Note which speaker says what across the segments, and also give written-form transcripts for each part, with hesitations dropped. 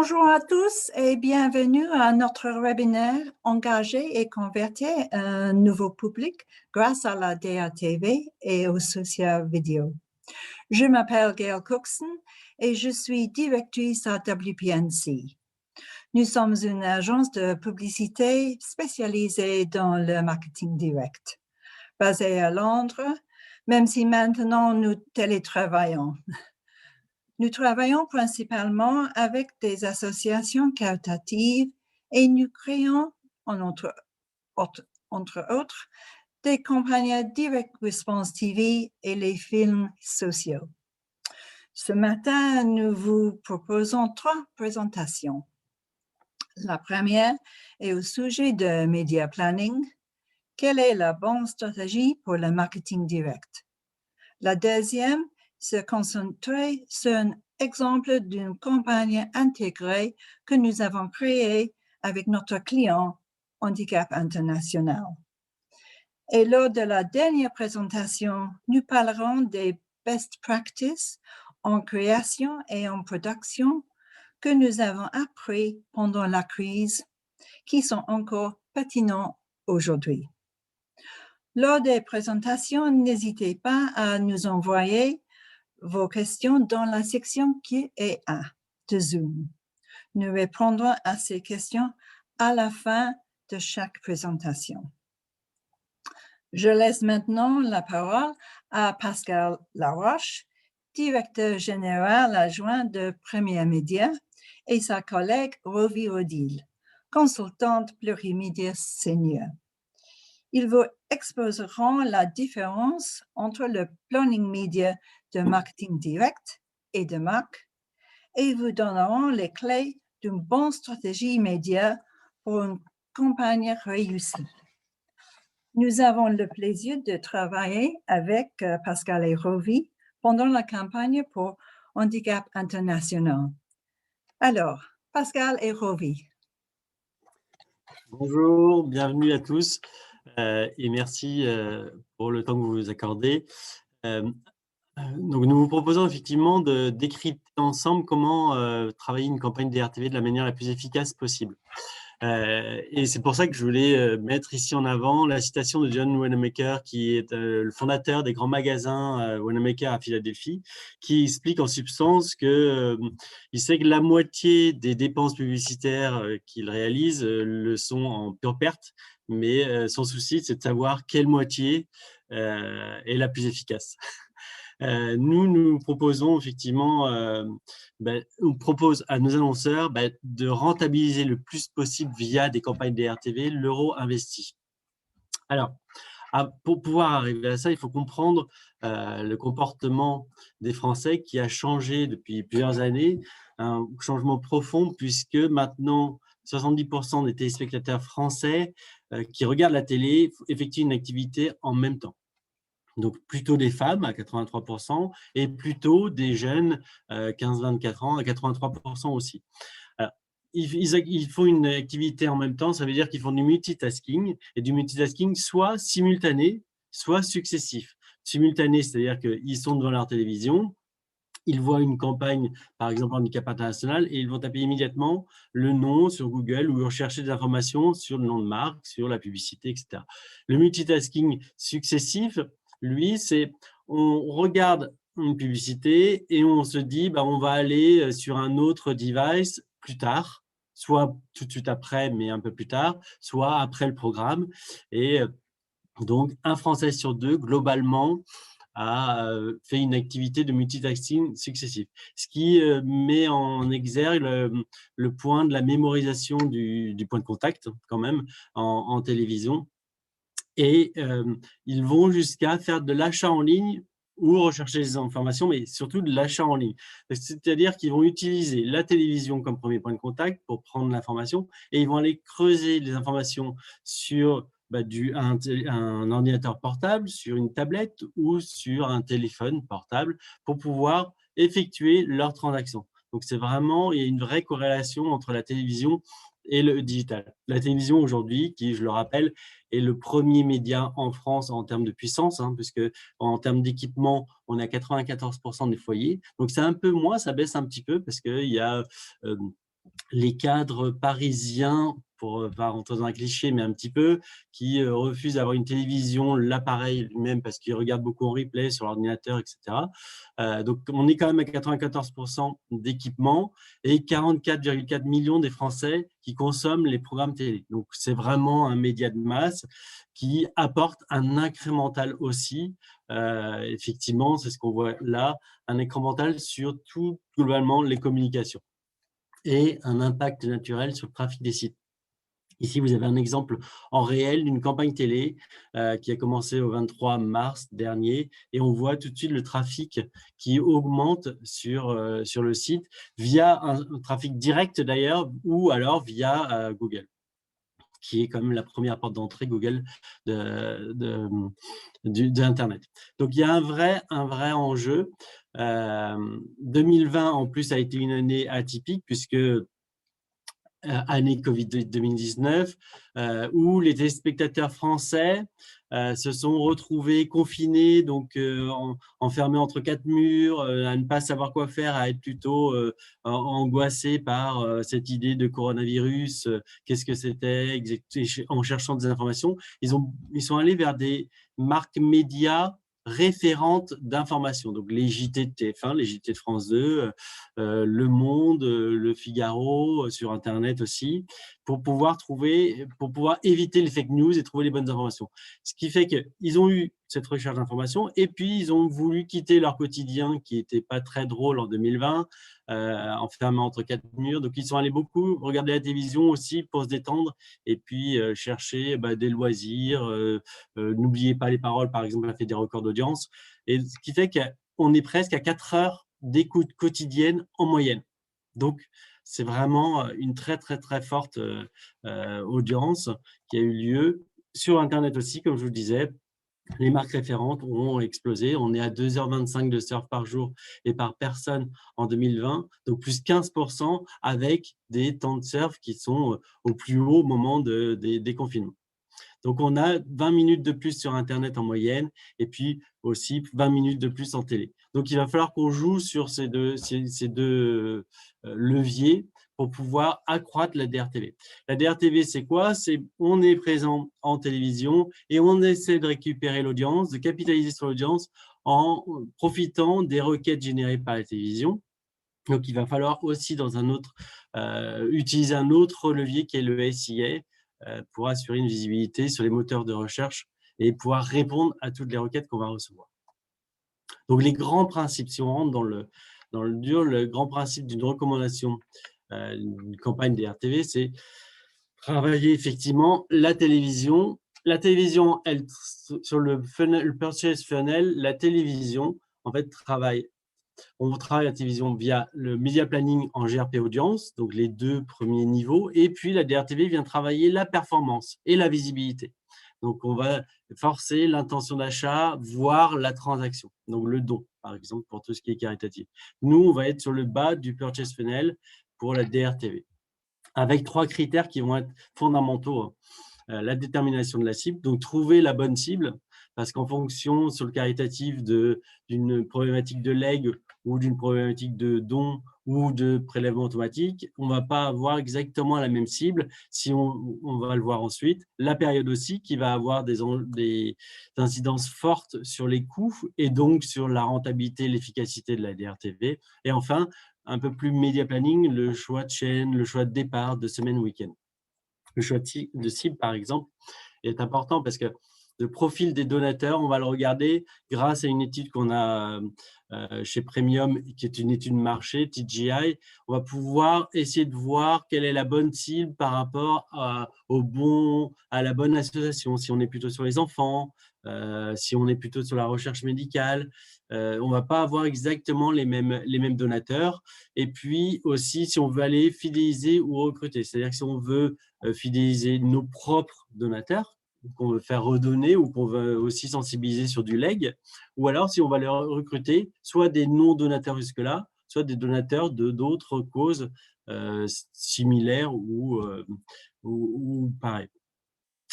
Speaker 1: Bonjour à tous et bienvenue à notre webinaire Engager et convertir un nouveau public grâce à la DATV et aux social vidéo. Je m'appelle Gail Cookson et je suis directrice à WPNC. Nous sommes une agence de publicité spécialisée dans le marketing direct, basée à Londres, même si maintenant nous télétravaillons. Nous travaillons principalement avec des associations caritatives et nous créons, entre autres, des campagnes Direct Response TV et les films sociaux. Ce matin, nous vous proposons 3 présentations. La première est au sujet de Media Planning. Quelle est la bonne stratégie pour le marketing direct? La deuxième se concentrer sur un exemple d'une campagne intégrée que nous avons créée avec notre client Handicap International. Et lors de la dernière présentation, nous parlerons des best practices en création et en production que nous avons appris pendant la crise, qui sont encore pertinents aujourd'hui. Lors des présentations, n'hésitez pas à nous envoyer vos questions dans la section Q&A de Zoom. Nous répondrons à ces questions à la fin de chaque présentation. Je laisse maintenant la parole à Pascal Laroche, directeur général adjoint de Premier Média, et sa collègue Rovi Odile, consultante plurimédia senior. Ils vous exposeront la différence entre le planning média de marketing direct et de marque et vous donneront les clés d'une bonne stratégie média pour une campagne réussie. Nous avons le plaisir de travailler avec Pascal et Rovi pendant la campagne pour Handicap International. Alors, Pascal et Rovi.
Speaker 2: Bonjour, bienvenue à tous et merci pour le temps que vous nous accordez. Donc nous vous proposons effectivement de décrypter ensemble comment travailler une campagne DRTV de la manière la plus efficace possible. Et c'est pour ça que je voulais mettre ici en avant la citation de John Wanamaker, qui est le fondateur des grands magasins Wanamaker à Philadelphie, qui explique en substance que il sait que la moitié des dépenses publicitaires qu'il réalise le sont en pure perte, mais son souci, c'est de savoir quelle moitié est la plus efficace. Nous proposons effectivement, on propose à nos annonceurs de rentabiliser le plus possible via des campagnes DRTV l'euro investi. Alors, pour pouvoir arriver à ça, il faut comprendre le comportement des Français qui a changé depuis plusieurs années, un changement profond puisque maintenant 70% des téléspectateurs français qui regardent la télé effectuent une activité en même temps. Donc, plutôt des femmes à 83% et plutôt des jeunes 15-24 ans à 83% aussi. Alors, ils font une activité en même temps, ça veut dire qu'ils font du multitasking et du multitasking soit simultané, soit successif. Simultané, c'est-à-dire qu'ils sont devant leur télévision, ils voient une campagne, par exemple Handicap International, et ils vont taper immédiatement le nom sur Google ou rechercher des informations sur le nom de marque, sur la publicité, etc. Le multitasking successif, lui, c'est on regarde une publicité et on se dit on va aller sur un autre device plus tard, soit tout de suite après, mais un peu plus tard, soit après le programme. Et donc, un Français sur 2, globalement, a fait une activité de multitasking successif. Ce qui met en exergue le point de la mémorisation du point de contact, quand même, en télévision. Et ils vont jusqu'à faire de l'achat en ligne ou rechercher des informations, mais surtout de l'achat en ligne. C'est-à-dire qu'ils vont utiliser la télévision comme premier point de contact pour prendre l'information et ils vont aller creuser les informations sur un ordinateur portable, sur une tablette ou sur un téléphone portable pour pouvoir effectuer leurs transactions. Donc, c'est vraiment, il y a une vraie corrélation entre la télévision et le digital. La télévision aujourd'hui, qui, je le rappelle, est le premier média en France en termes de puissance, puisque en termes d'équipement, on est à 94% des foyers. Donc, c'est un peu moins, ça baisse un petit peu parce qu'il y a les cadres parisiens, pour pas rentrer dans un cliché, mais un petit peu, qui refusent d'avoir une télévision, l'appareil lui-même, parce qu'ils regardent beaucoup en replay sur l'ordinateur, etc. Donc, on est quand même à 94% d'équipement et 44,4 millions des Français qui consomment les programmes télé. Donc, c'est vraiment un média de masse qui apporte un incrémental aussi. Effectivement, c'est ce qu'on voit là, un incrémental sur tout, globalement, les communications et un impact naturel sur le trafic des sites. Ici, vous avez un exemple en réel d'une campagne télé qui a commencé au 23 mars dernier et on voit tout de suite le trafic qui augmente sur le site via un trafic direct d'ailleurs ou alors via Google, qui est quand même la première porte d'entrée Google d'Internet. Donc, il y a un vrai enjeu. 2020, en plus, a été une année atypique puisque année Covid 2019, où les téléspectateurs français se sont retrouvés confinés, donc enfermés entre quatre murs, à ne pas savoir quoi faire, à être plutôt angoissés par cette idée de coronavirus, qu'est-ce que c'était, en cherchant des informations. Ils sont allés vers des marques médias référentes d'information, donc les JT de TF1, les JT de France 2, Le Monde, Le Figaro, sur Internet aussi, pour pouvoir éviter les fake news et trouver les bonnes informations. Ce qui fait qu'ils ont eu cette recherche d'informations et puis ils ont voulu quitter leur quotidien qui n'était pas très drôle en 2020, enfermé entre quatre murs. Donc, ils sont allés beaucoup regarder la télévision aussi pour se détendre et puis chercher des loisirs. N'oubliez pas les paroles, par exemple, a fait des records d'audience. Et ce qui fait qu'on est presque à 4 heures d'écoute quotidienne en moyenne. Donc, c'est vraiment une très, très, très forte audience qui a eu lieu sur Internet aussi, comme je vous le disais. Les marques référentes ont explosé. On est à 2h25 de surf par jour et par personne en 2020, donc plus 15% avec des temps de surf qui sont au plus haut moment des confinements. Donc, on a 20 minutes de plus sur Internet en moyenne et puis aussi 20 minutes de plus en télé. Donc, il va falloir qu'on joue sur ces deux leviers pour pouvoir accroître la DRTV. La DRTV, c'est quoi? On est présent en télévision et on essaie de récupérer l'audience, de capitaliser sur l'audience en profitant des requêtes générées par la télévision. Donc, il va falloir aussi utiliser un autre levier qui est le SIA pour assurer une visibilité sur les moteurs de recherche et pouvoir répondre à toutes les requêtes qu'on va recevoir. Donc, les grands principes, si on rentre dans le dur, le grand principe d'une recommandation, une campagne DRTV, c'est travailler effectivement la télévision. La télévision, sur le purchase funnel, la télévision, en fait, on travaille la télévision via le media planning en GRP audience, donc les deux premiers niveaux, et puis la DRTV vient travailler la performance et la visibilité. Donc, on va forcer l'intention d'achat, voire la transaction, donc le don, par exemple, pour tout ce qui est caritatif. Nous, on va être sur le bas du purchase funnel pour la DRTV, avec 3 critères qui vont être fondamentaux. La détermination de la cible, donc trouver la bonne cible, parce qu'en fonction, sur le caritatif, d'une problématique de legs ou d'une problématique de don ou de prélèvement automatique, on ne va pas avoir exactement la même cible si on va le voir ensuite. La période aussi, qui va avoir des incidences fortes sur les coûts et donc sur la rentabilité et l'efficacité de la DRTV. Et enfin, un peu plus média planning, le choix de chaîne, le choix de départ, de semaine, week-end. Le choix de cible, par exemple, est important parce que le profil des donateurs, on va le regarder grâce à une étude qu'on a chez Premium, qui est une étude marché, TGI. On va pouvoir essayer de voir quelle est la bonne cible par rapport à la bonne association. Si on est plutôt sur les enfants, si on est plutôt sur la recherche médicale, on ne va pas avoir exactement les mêmes donateurs. Et puis aussi, si on veut aller fidéliser ou recruter, c'est-à-dire que si on veut fidéliser nos propres donateurs, qu'on veut faire redonner ou qu'on veut aussi sensibiliser sur du leg, ou alors si on va les recruter, soit des non-donateurs jusque-là, soit des donateurs de d'autres causes similaires ou pareilles.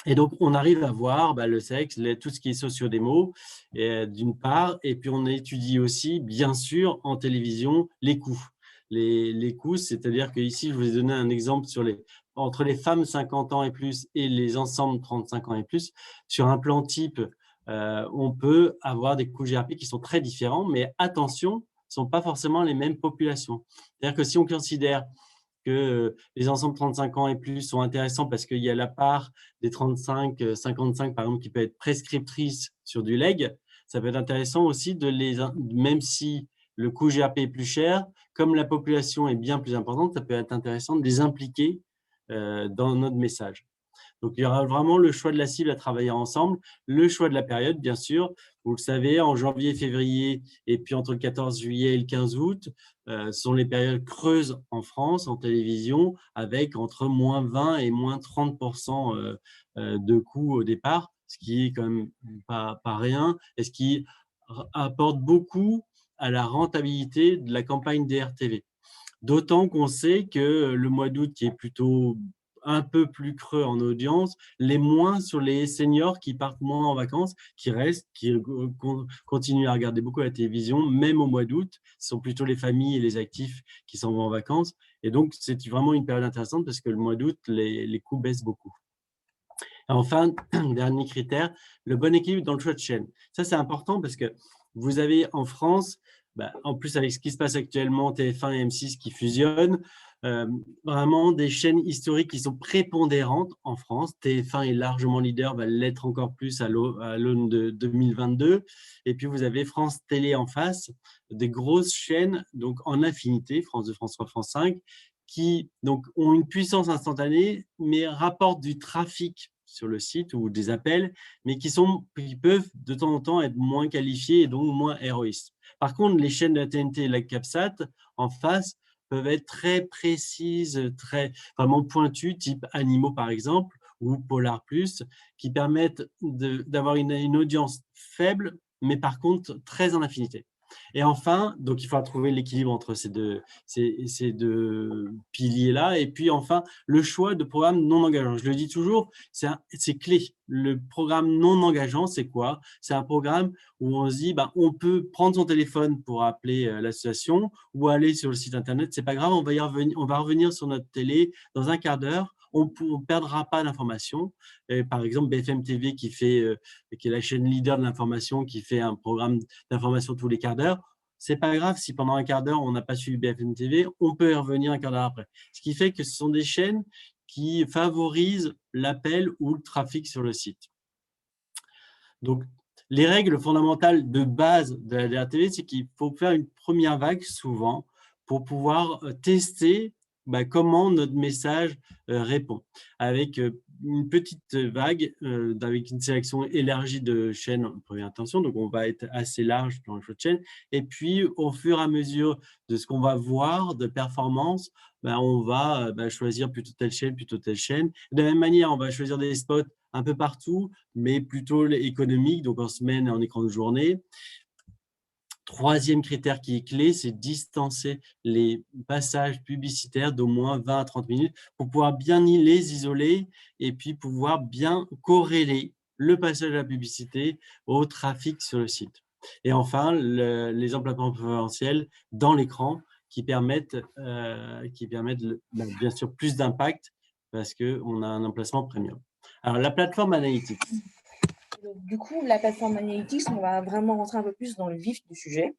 Speaker 2: Et donc, on arrive à voir le sexe, tout ce qui est socio-démo, d'une part, et puis on étudie aussi, bien sûr, en télévision, les coûts. les coûts, c'est-à-dire que ici, je vous ai donné un exemple entre les femmes 50 ans et plus et les ensembles 35 ans et plus. Sur un plan type, on peut avoir des coûts GRP qui sont très différents, mais attention, ce ne sont pas forcément les mêmes populations. C'est-à-dire que si on considère que les ensembles 35 ans et plus sont intéressants parce qu'il y a la part des 35-55, par exemple, qui peut être prescriptrice sur du leg, ça peut être intéressant aussi même si le coût GRP est plus cher, comme la population est bien plus importante, ça peut être intéressant de les impliquer dans notre message. Donc, il y aura vraiment le choix de la cible à travailler ensemble, le choix de la période, bien sûr. Vous le savez, en janvier, février, et puis entre le 14 juillet et le 15 août, sont les périodes creuses en France, en télévision, avec entre moins 20 et moins 30% de coûts au départ, ce qui est quand même pas rien, et ce qui apporte beaucoup à la rentabilité de la campagne DRTV. D'autant qu'on sait que le mois d'août, qui est plutôt un peu plus creux en audience, les moins sur les seniors qui partent moins en vacances, qui restent, qui continuent à regarder beaucoup la télévision, même au mois d'août. Ce sont plutôt les familles et les actifs qui s'en vont en vacances. Et donc, c'est vraiment une période intéressante parce que le mois d'août, les coûts baissent beaucoup. Et enfin, dernier critère, le bon équilibre dans le choix de chaîne. Ça, c'est important parce que vous avez en France, en plus avec ce qui se passe actuellement, TF1 et M6 qui fusionnent, vraiment des chaînes historiques qui sont prépondérantes en France. TF1 est largement leader, va l'être encore plus à l'aune de 2022. Et puis, vous avez France Télé en face, des grosses chaînes donc en affinité, France 2, France 3, France 5, qui donc, ont une puissance instantanée, mais rapportent du trafic sur le site ou des appels, mais qui peuvent de temps en temps être moins qualifiés et donc moins héroïstes. Par contre, les chaînes de la TNT et la CapSat en face peuvent être très précises, très vraiment pointues, type Animaux par exemple, ou Polar Plus, qui permettent d'avoir une audience faible, mais par contre très en affinité. Et enfin, donc il faudra trouver l'équilibre entre ces deux piliers-là. Et puis enfin, le choix de programmes non engageants. Je le dis toujours, c'est clé. Le programme non engageant, c'est quoi? C'est un programme où on se dit, on peut prendre son téléphone pour appeler l'association ou aller sur le site internet. C'est pas grave, on va revenir sur notre télé dans un quart d'heure. On ne perdra pas d'informations. Par exemple, BFM TV qui est la chaîne leader de l'information, qui fait un programme d'information tous les quarts d'heure. C'est pas grave si pendant un quart d'heure, on n'a pas suivi BFM TV, on peut y revenir un quart d'heure après. Ce qui fait que ce sont des chaînes qui favorisent l'appel ou le trafic sur le site. Donc, les règles fondamentales de base de la DRTV, c'est qu'il faut faire une première vague souvent pour pouvoir tester comment notre message répond. Avec une petite vague, avec une sélection élargie de chaînes en première intention, donc on va être assez large dans les choix de chaînes. Et puis, au fur et à mesure de ce qu'on va voir de performance, on va choisir plutôt telle chaîne, plutôt telle chaîne. De la même manière, on va choisir des spots un peu partout, mais plutôt économiques, donc en semaine et en écran de journée. Troisième critère qui est clé, c'est distancer les passages publicitaires d'au moins 20 à 30 minutes pour pouvoir bien les isoler et puis pouvoir bien corréler le passage de la publicité au trafic sur le site. Et enfin, les emplacements préférentiels dans l'écran qui permettent bien sûr plus d'impact parce qu'on a un emplacement premium. Alors, la plateforme Analytics.
Speaker 3: Donc, du coup, la plateforme Analytics, on va vraiment rentrer un peu plus dans le vif du sujet.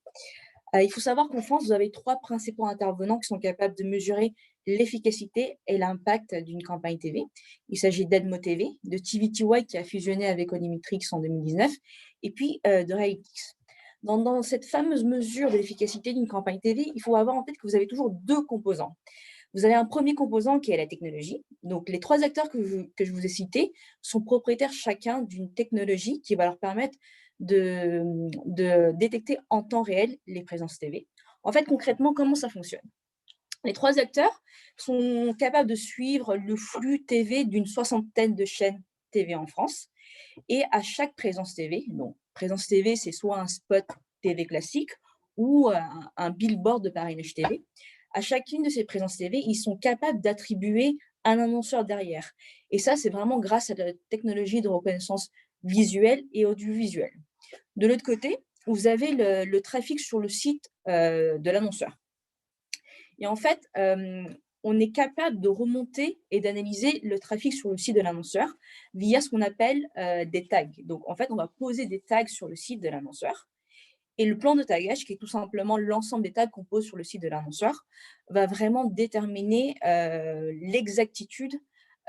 Speaker 3: Il faut savoir qu'en France, vous avez 3 principaux intervenants qui sont capables de mesurer l'efficacité et l'impact d'une campagne TV. Il s'agit d'Edmo TV, de TVTY qui a fusionné avec Onimetrix en 2019, et puis de Realytics. Dans cette fameuse mesure de l'efficacité d'une campagne TV, il faut avoir en tête que vous avez toujours 2 composants. Vous avez un premier composant qui est la technologie. Donc, les 3 acteurs que je vous ai cités sont propriétaires chacun d'une technologie qui va leur permettre de détecter en temps réel les présences TV. En fait, concrètement, comment ça fonctionne? Les 3 acteurs sont capables de suivre le flux TV d'une 60aine de chaînes TV en France. Et à chaque présence TV, donc présence TV, c'est soit un spot TV classique ou un billboard de parrainage TV. À chacune de ces présences TV, ils sont capables d'attribuer un annonceur derrière. Et ça, c'est vraiment grâce à la technologie de reconnaissance visuelle et audiovisuelle. De l'autre côté, vous avez le trafic sur le site de l'annonceur. Et en fait, on est capable de remonter et d'analyser le trafic sur le site de l'annonceur via ce qu'on appelle des tags. Donc, en fait, on va poser des tags sur le site de l'annonceur. Et le plan de tagage, qui est tout simplement l'ensemble des tags qu'on pose sur le site de l'annonceur, va vraiment déterminer l'exactitude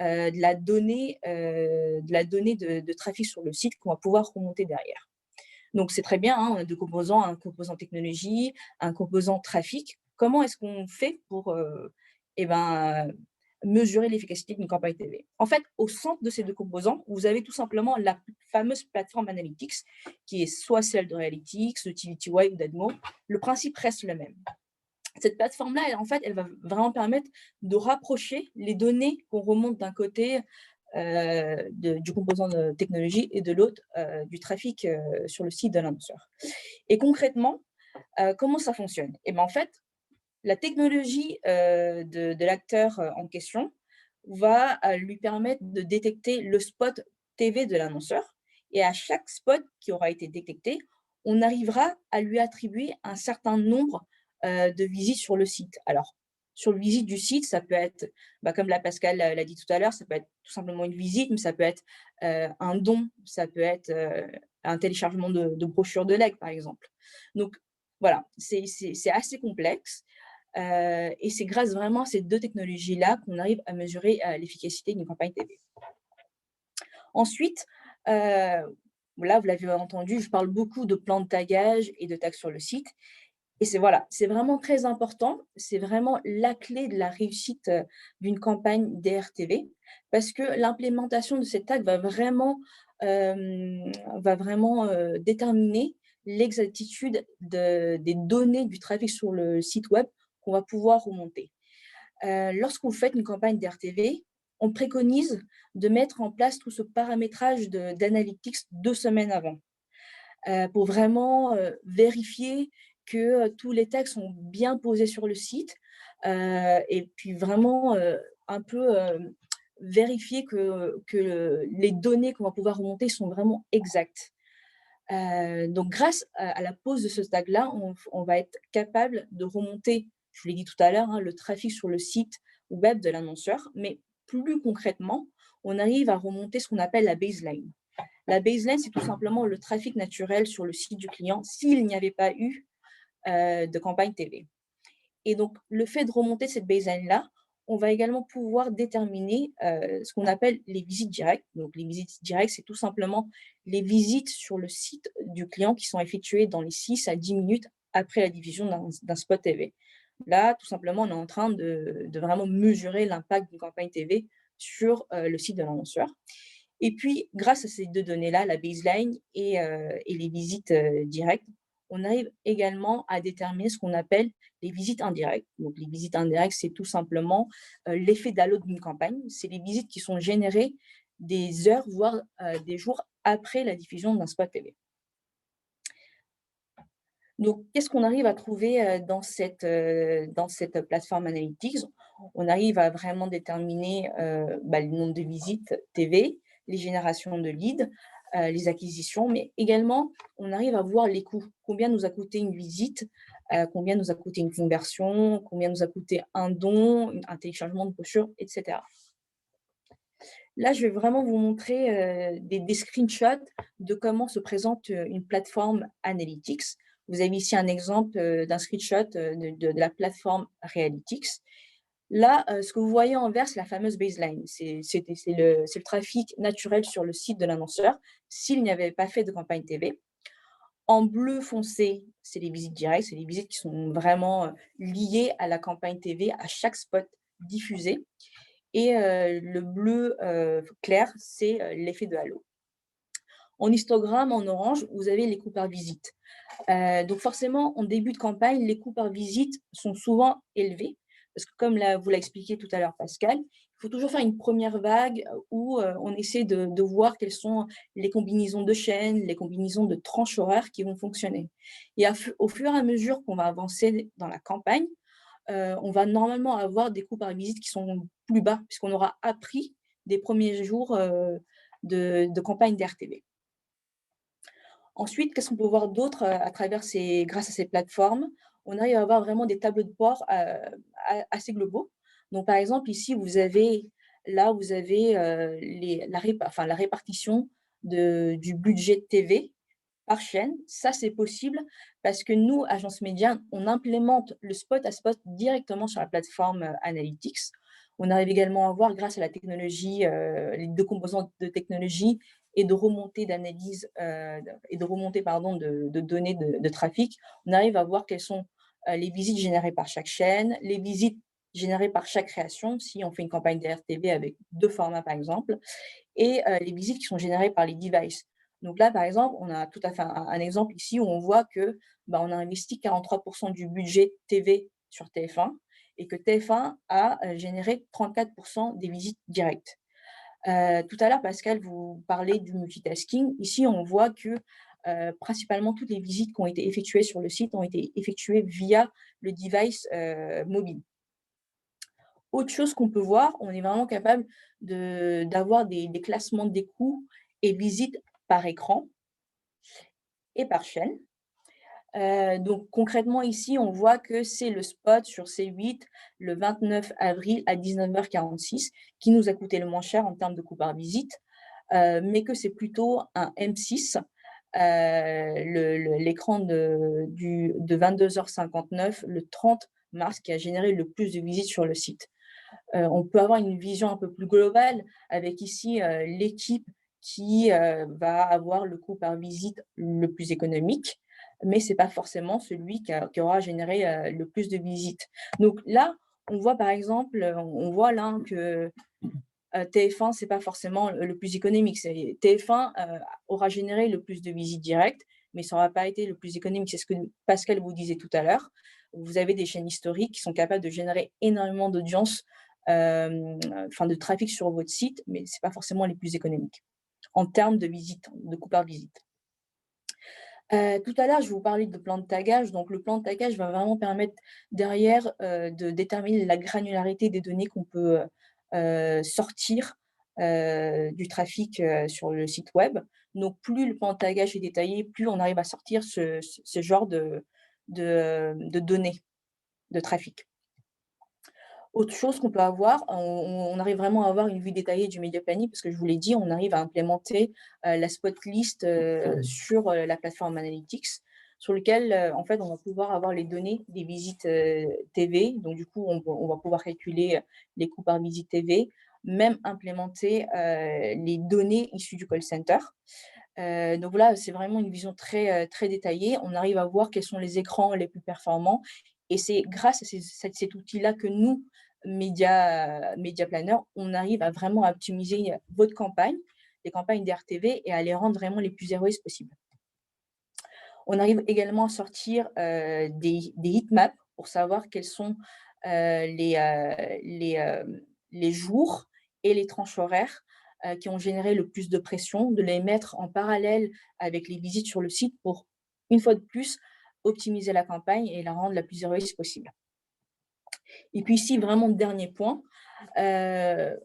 Speaker 3: de la donnée de trafic sur le site qu'on va pouvoir remonter derrière. Donc, c'est très bien, hein, on a deux composants, un composant technologie, un composant trafic. Comment est-ce qu'on fait pour mesurer l'efficacité d'une campagne TV? En fait, au centre de ces deux composants, vous avez tout simplement la fameuse plateforme Analytics, qui est soit celle de Realytics, de TVTY ou d'Admo. Le principe reste le même. Cette plateforme-là, elle va vraiment permettre de rapprocher les données qu'on remonte d'un côté du composant de technologie et de l'autre du trafic sur le site de l'annonceur. Et concrètement, comment ça fonctionne? Et en fait, la technologie de l'acteur en question va lui permettre de détecter le spot TV de l'annonceur. Et à chaque spot qui aura été détecté, on arrivera à lui attribuer un certain nombre de visites sur le site. Alors, sur le visite du site, ça peut être, comme Pascal l'a dit tout à l'heure, ça peut être tout simplement une visite, mais ça peut être un don, ça peut être un téléchargement de brochures de legs, par exemple. Donc, voilà, c'est assez complexe. Et c'est grâce vraiment à ces deux technologies-là qu'on arrive à mesurer l'efficacité d'une campagne TV. Ensuite, là, vous l'avez entendu, je parle beaucoup de plans de tagage et de tags sur le site. Et c'est vraiment très important. C'est vraiment la clé de la réussite d'une campagne DRTV parce que l'implémentation de ces tags va vraiment déterminer l'exactitude des données du trafic sur le site web qu'on va pouvoir remonter. Lorsque vous faites une campagne d'RTV, on préconise de mettre en place tout ce paramétrage d'analytics 2 semaines avant pour vraiment vérifier que tous les tags sont bien posés sur le site et puis vraiment un peu vérifier que les données qu'on va pouvoir remonter sont vraiment exactes. Donc, grâce à la pose de ce tag-là, on va être capable de remonter, je vous l'ai dit tout à l'heure, hein, le trafic sur le site web de l'annonceur, mais plus concrètement, on arrive à remonter ce qu'on appelle la baseline. La baseline, c'est tout simplement le trafic naturel sur le site du client s'il n'y avait pas eu de campagne TV. Et donc, le fait de remonter cette baseline-là, on va également pouvoir déterminer ce qu'on appelle les visites directes. Donc, les visites directes, c'est tout simplement les visites sur le site du client qui sont effectuées dans les 6 à 10 minutes après la diffusion d'un spot TV. Là, tout simplement, on est en train de vraiment mesurer l'impact d'une campagne TV sur le site de l'annonceur. Et puis, grâce à ces deux données-là, la baseline et les visites directes, on arrive également à déterminer ce qu'on appelle les visites indirectes. Donc, les visites indirectes, c'est tout simplement l'effet d'halo d'une campagne. C'est les visites qui sont générées des heures, voire des jours après la diffusion d'un spot TV. Donc, qu'est-ce qu'on arrive à trouver dans cette plateforme Analytics? On arrive à vraiment déterminer le nombre de visites TV, les générations de leads, les acquisitions, mais également, on arrive à voir les coûts. Combien nous a coûté une visite, combien nous a coûté une conversion, combien nous a coûté un don, un téléchargement de brochure, etc. Là, je vais vraiment vous montrer des screenshots de comment se présente une plateforme Analytics. Vous avez ici un exemple d'un screenshot de la plateforme Realytics. Là, ce que vous voyez en vert, c'est la fameuse baseline. C'est le trafic naturel sur le site de l'annonceur s'il n'y avait pas fait de campagne TV. En bleu foncé, c'est les visites directes, c'est les visites qui sont vraiment liées à la campagne TV, à chaque spot diffusé. Et le bleu clair, c'est l'effet de halo. En histogramme, en orange, vous avez les coûts par visite. Donc forcément, en début de campagne, les coûts par visite sont souvent élevés, parce que comme vous l'a expliqué tout à l'heure Pascal, il faut toujours faire une première vague où on essaie de voir quelles sont les combinaisons de chaînes, les combinaisons de tranches horaires qui vont fonctionner. Et au fur et à mesure qu'on va avancer dans la campagne, on va normalement avoir des coûts par visite qui sont plus bas, puisqu'on aura appris des premiers jours de campagne d'RTV. Ensuite, qu'est-ce qu'on peut voir d'autre grâce à ces plateformes? on arrive à avoir vraiment des tableaux de bord assez globaux. Donc, par exemple, ici, vous avez la répartition du budget TV par chaîne. Ça, c'est possible parce que nous, agence média, on implémente le spot à spot directement sur la plateforme Analytics. On arrive également à voir, grâce à la technologie, les deux composantes de technologie et de remontée d'analyse et de remontée de données de trafic, on arrive à voir quelles sont les visites générées par chaque chaîne, les visites générées par chaque création, si on fait une campagne de RTV avec 2 formats par exemple, et les visites qui sont générées par les devices. Donc là, par exemple, on a tout à fait un exemple ici où on voit que on a investi 43% du budget TV sur TF1 et que TF1 a généré 34% des visites directes. Tout à l'heure, Pascal, vous parlez du multitasking. Ici, on voit que principalement toutes les visites qui ont été effectuées sur le site ont été effectuées via le device mobile. Autre chose qu'on peut voir, on est vraiment capable d'avoir des classements des coûts et visites par écran et par chaîne. Donc concrètement ici, on voit que c'est le spot sur C8 le 29 avril à 19h46 qui nous a coûté le moins cher en termes de coût par visite, mais que c'est plutôt un M6, l'écran de 22h59 le 30 mars qui a généré le plus de visites sur le site. On peut avoir une vision un peu plus globale avec ici l'équipe qui va avoir le coût par visite le plus économique, mais ce n'est pas forcément celui qui aura généré le plus de visites. Donc là, on voit par exemple, on voit là que TF1, ce n'est pas forcément le plus économique. TF1 aura généré le plus de visites directes, mais ça n'aura pas été le plus économique. C'est ce que Pascal vous disait tout à l'heure. Vous avez des chaînes historiques qui sont capables de générer énormément d'audience, de trafic sur votre site, mais ce n'est pas forcément les plus économiques en termes de visites, de coût par visite. Tout à l'heure, je vous parlais de plan de tagage. Donc, le plan de tagage va vraiment permettre derrière de déterminer la granularité des données qu'on peut sortir du trafic sur le site web. Donc, plus le plan de tagage est détaillé, plus on arrive à sortir ce genre de données de trafic. Autre chose qu'on peut avoir, on arrive vraiment à avoir une vue détaillée du media planning parce que je vous l'ai dit, on arrive à implémenter la spot list sur la plateforme Analytics, sur lequel en fait on va pouvoir avoir les données des visites TV. Donc du coup, on va pouvoir calculer les coûts par visite TV, même implémenter les données issues du call center. Donc voilà, c'est vraiment une vision très détaillée. On arrive à voir quels sont les écrans les plus performants. Et c'est grâce à cet outil-là que nous, Media Planner, on arrive à vraiment optimiser votre campagne, les campagnes d'RTV, et à les rendre vraiment les plus héroïstes possibles. On arrive également à sortir des heatmaps pour savoir quels sont les jours et les tranches horaires qui ont généré le plus de pression, de les mettre en parallèle avec les visites sur le site pour, une fois de plus, optimiser la campagne et la rendre la plus héroïste possible. Et puis ici, vraiment, dernier point, il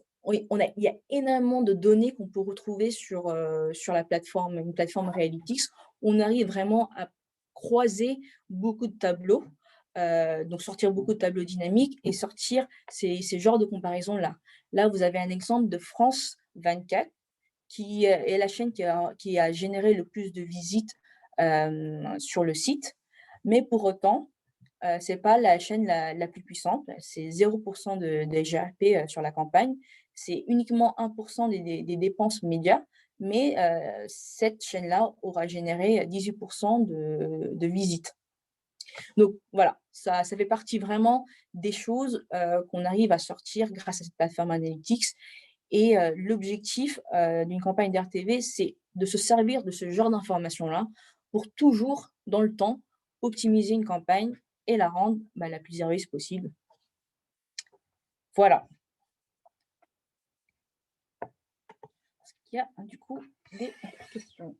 Speaker 3: y a énormément de données qu'on peut retrouver sur la plateforme, une plateforme Realytics. On arrive vraiment à croiser beaucoup de tableaux, donc sortir beaucoup de tableaux dynamiques et sortir ces genres de comparaisons-là. Là, vous avez un exemple de France 24, qui est la chaîne qui a généré le plus de visites sur le site. Mais pour autant, ce n'est pas la chaîne la plus puissante. C'est 0% de GRP sur la campagne. C'est uniquement 1% des dépenses médias. Mais cette chaîne-là aura généré 18% de visites. Donc voilà, ça fait partie vraiment des choses qu'on arrive à sortir grâce à cette plateforme Analytics. Et l'objectif d'une campagne d'RTV, c'est de se servir de ce genre d'informations-là pour toujours, dans le temps, optimiser une campagne et la rendre la plus héroïste possible. Voilà. Est-ce qu'il y a du coup des questions ?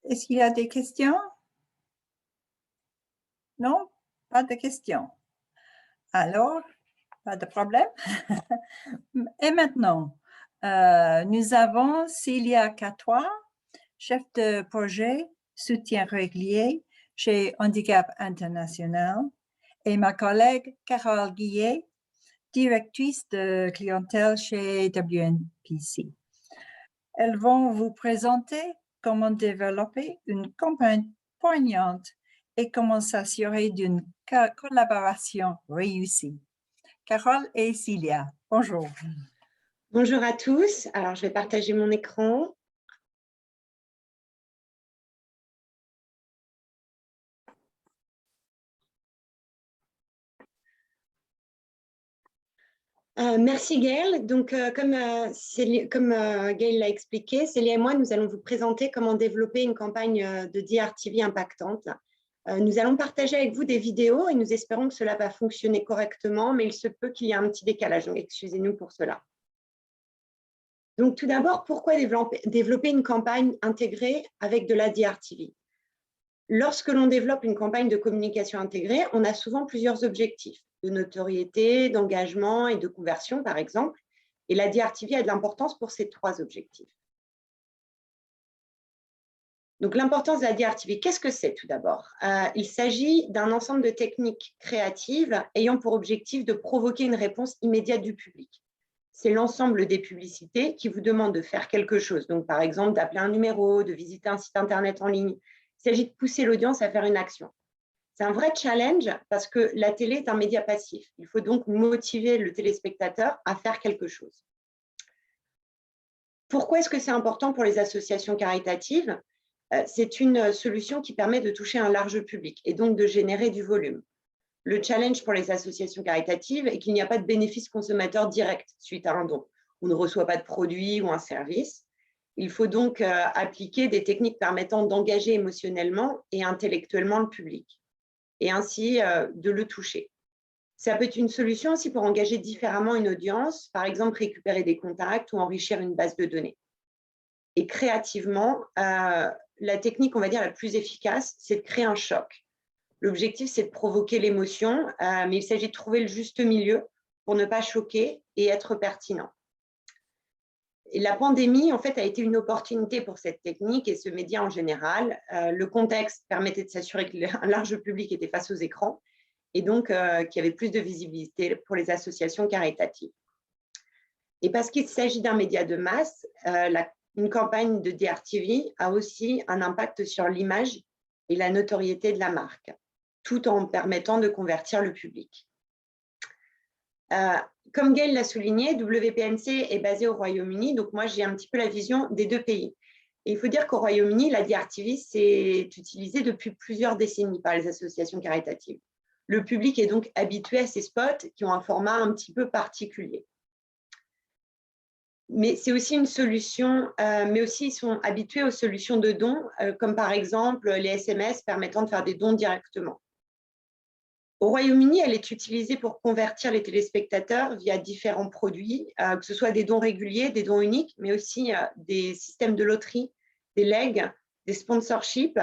Speaker 1: Est-ce qu'il y a des questions? Non, pas de questions. Alors, Pas de problème. Et maintenant, nous avons Célia Catois, chef de projet soutien régulier chez Handicap International, et ma collègue Carole Guillet, directrice de clientèle chez WNPC. Elles vont vous présenter comment développer une campagne poignante et comment s'assurer d'une collaboration réussie. Carole et Célia, bonjour.
Speaker 4: Bonjour à tous. Alors, je vais partager mon écran. Merci Gaëlle. Donc, comme Gaëlle l'a expliqué, Célia et moi, nous allons vous présenter comment développer une campagne de DRTV impactante. Nous allons partager avec vous des vidéos et nous espérons que cela va fonctionner correctement, mais il se peut qu'il y ait un petit décalage, donc excusez-nous pour cela. Donc, tout d'abord, pourquoi développer une campagne intégrée avec de la DRTV? Lorsque l'on développe une campagne de communication intégrée, on a souvent plusieurs objectifs de notoriété, d'engagement et de conversion, par exemple. Et la DRTV a de l'importance pour ces trois objectifs. Donc, l'importance de la DRTV, qu'est-ce que c'est tout d'abord? Il s'agit d'un ensemble de techniques créatives ayant pour objectif de provoquer une réponse immédiate du public. C'est l'ensemble des publicités qui vous demandent de faire quelque chose. Donc, par exemple, d'appeler un numéro, de visiter un site Internet en ligne. Il s'agit de pousser l'audience à faire une action. C'est un vrai challenge parce que la télé est un média passif. Il faut donc motiver le téléspectateur à faire quelque chose. Pourquoi est-ce que c'est important pour les associations caritatives? C'est une solution qui permet de toucher un large public et donc de générer du volume. Le challenge pour les associations caritatives est qu'il n'y a pas de bénéfice consommateur direct suite à un don. On ne reçoit pas de produit ou un service. Il faut donc appliquer des techniques permettant d'engager émotionnellement et intellectuellement le public et ainsi de le toucher. Ça peut être une solution aussi pour engager différemment une audience, par exemple récupérer des contacts ou enrichir une base de données. Et créativement, la technique, on va dire, la plus efficace, c'est de créer un choc. L'objectif, c'est de provoquer l'émotion, mais il s'agit de trouver le juste milieu pour ne pas choquer et être pertinent. Et la pandémie, en fait, a été une opportunité pour cette technique et ce média en général. Le contexte permettait de s'assurer qu'un large public était face aux écrans et donc qu'il y avait plus de visibilité pour les associations caritatives. Et parce qu'il s'agit d'un média de masse, une campagne de DRTV a aussi un impact sur l'image et la notoriété de la marque, tout en permettant de convertir le public. Comme Gaëlle l'a souligné, WPNC est basé au Royaume-Uni, donc moi j'ai un petit peu la vision des deux pays. Et il faut dire qu'au Royaume-Uni, la DRTV s'est utilisée depuis plusieurs décennies par les associations caritatives. Le public est donc habitué à ces spots qui ont un format un petit peu particulier. Mais c'est aussi une solution, mais aussi ils sont habitués aux solutions de dons, comme par exemple les SMS permettant de faire des dons directement. Au Royaume-Uni, elle est utilisée pour convertir les téléspectateurs via différents produits, que ce soit des dons réguliers, des dons uniques, mais aussi des systèmes de loterie, des legs, des sponsorships,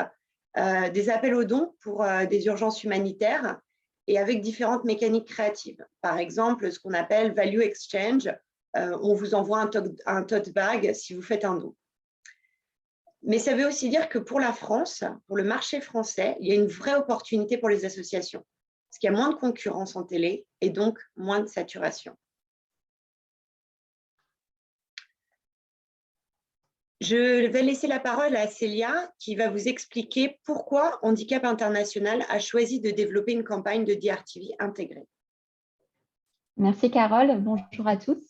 Speaker 4: des appels aux dons pour des urgences humanitaires et avec différentes mécaniques créatives. Par exemple, ce qu'on appelle value exchange, on vous envoie un tote bag si vous faites un don. Mais ça veut aussi dire que pour la France, pour le marché français, il y a une vraie opportunité pour les associations. Parce qu'il y a moins de concurrence en télé et donc moins de saturation. Je vais laisser la parole à Célia qui va vous expliquer pourquoi Handicap International a choisi de développer une campagne de DRTV intégrée.
Speaker 5: Merci Carole, bonjour à tous.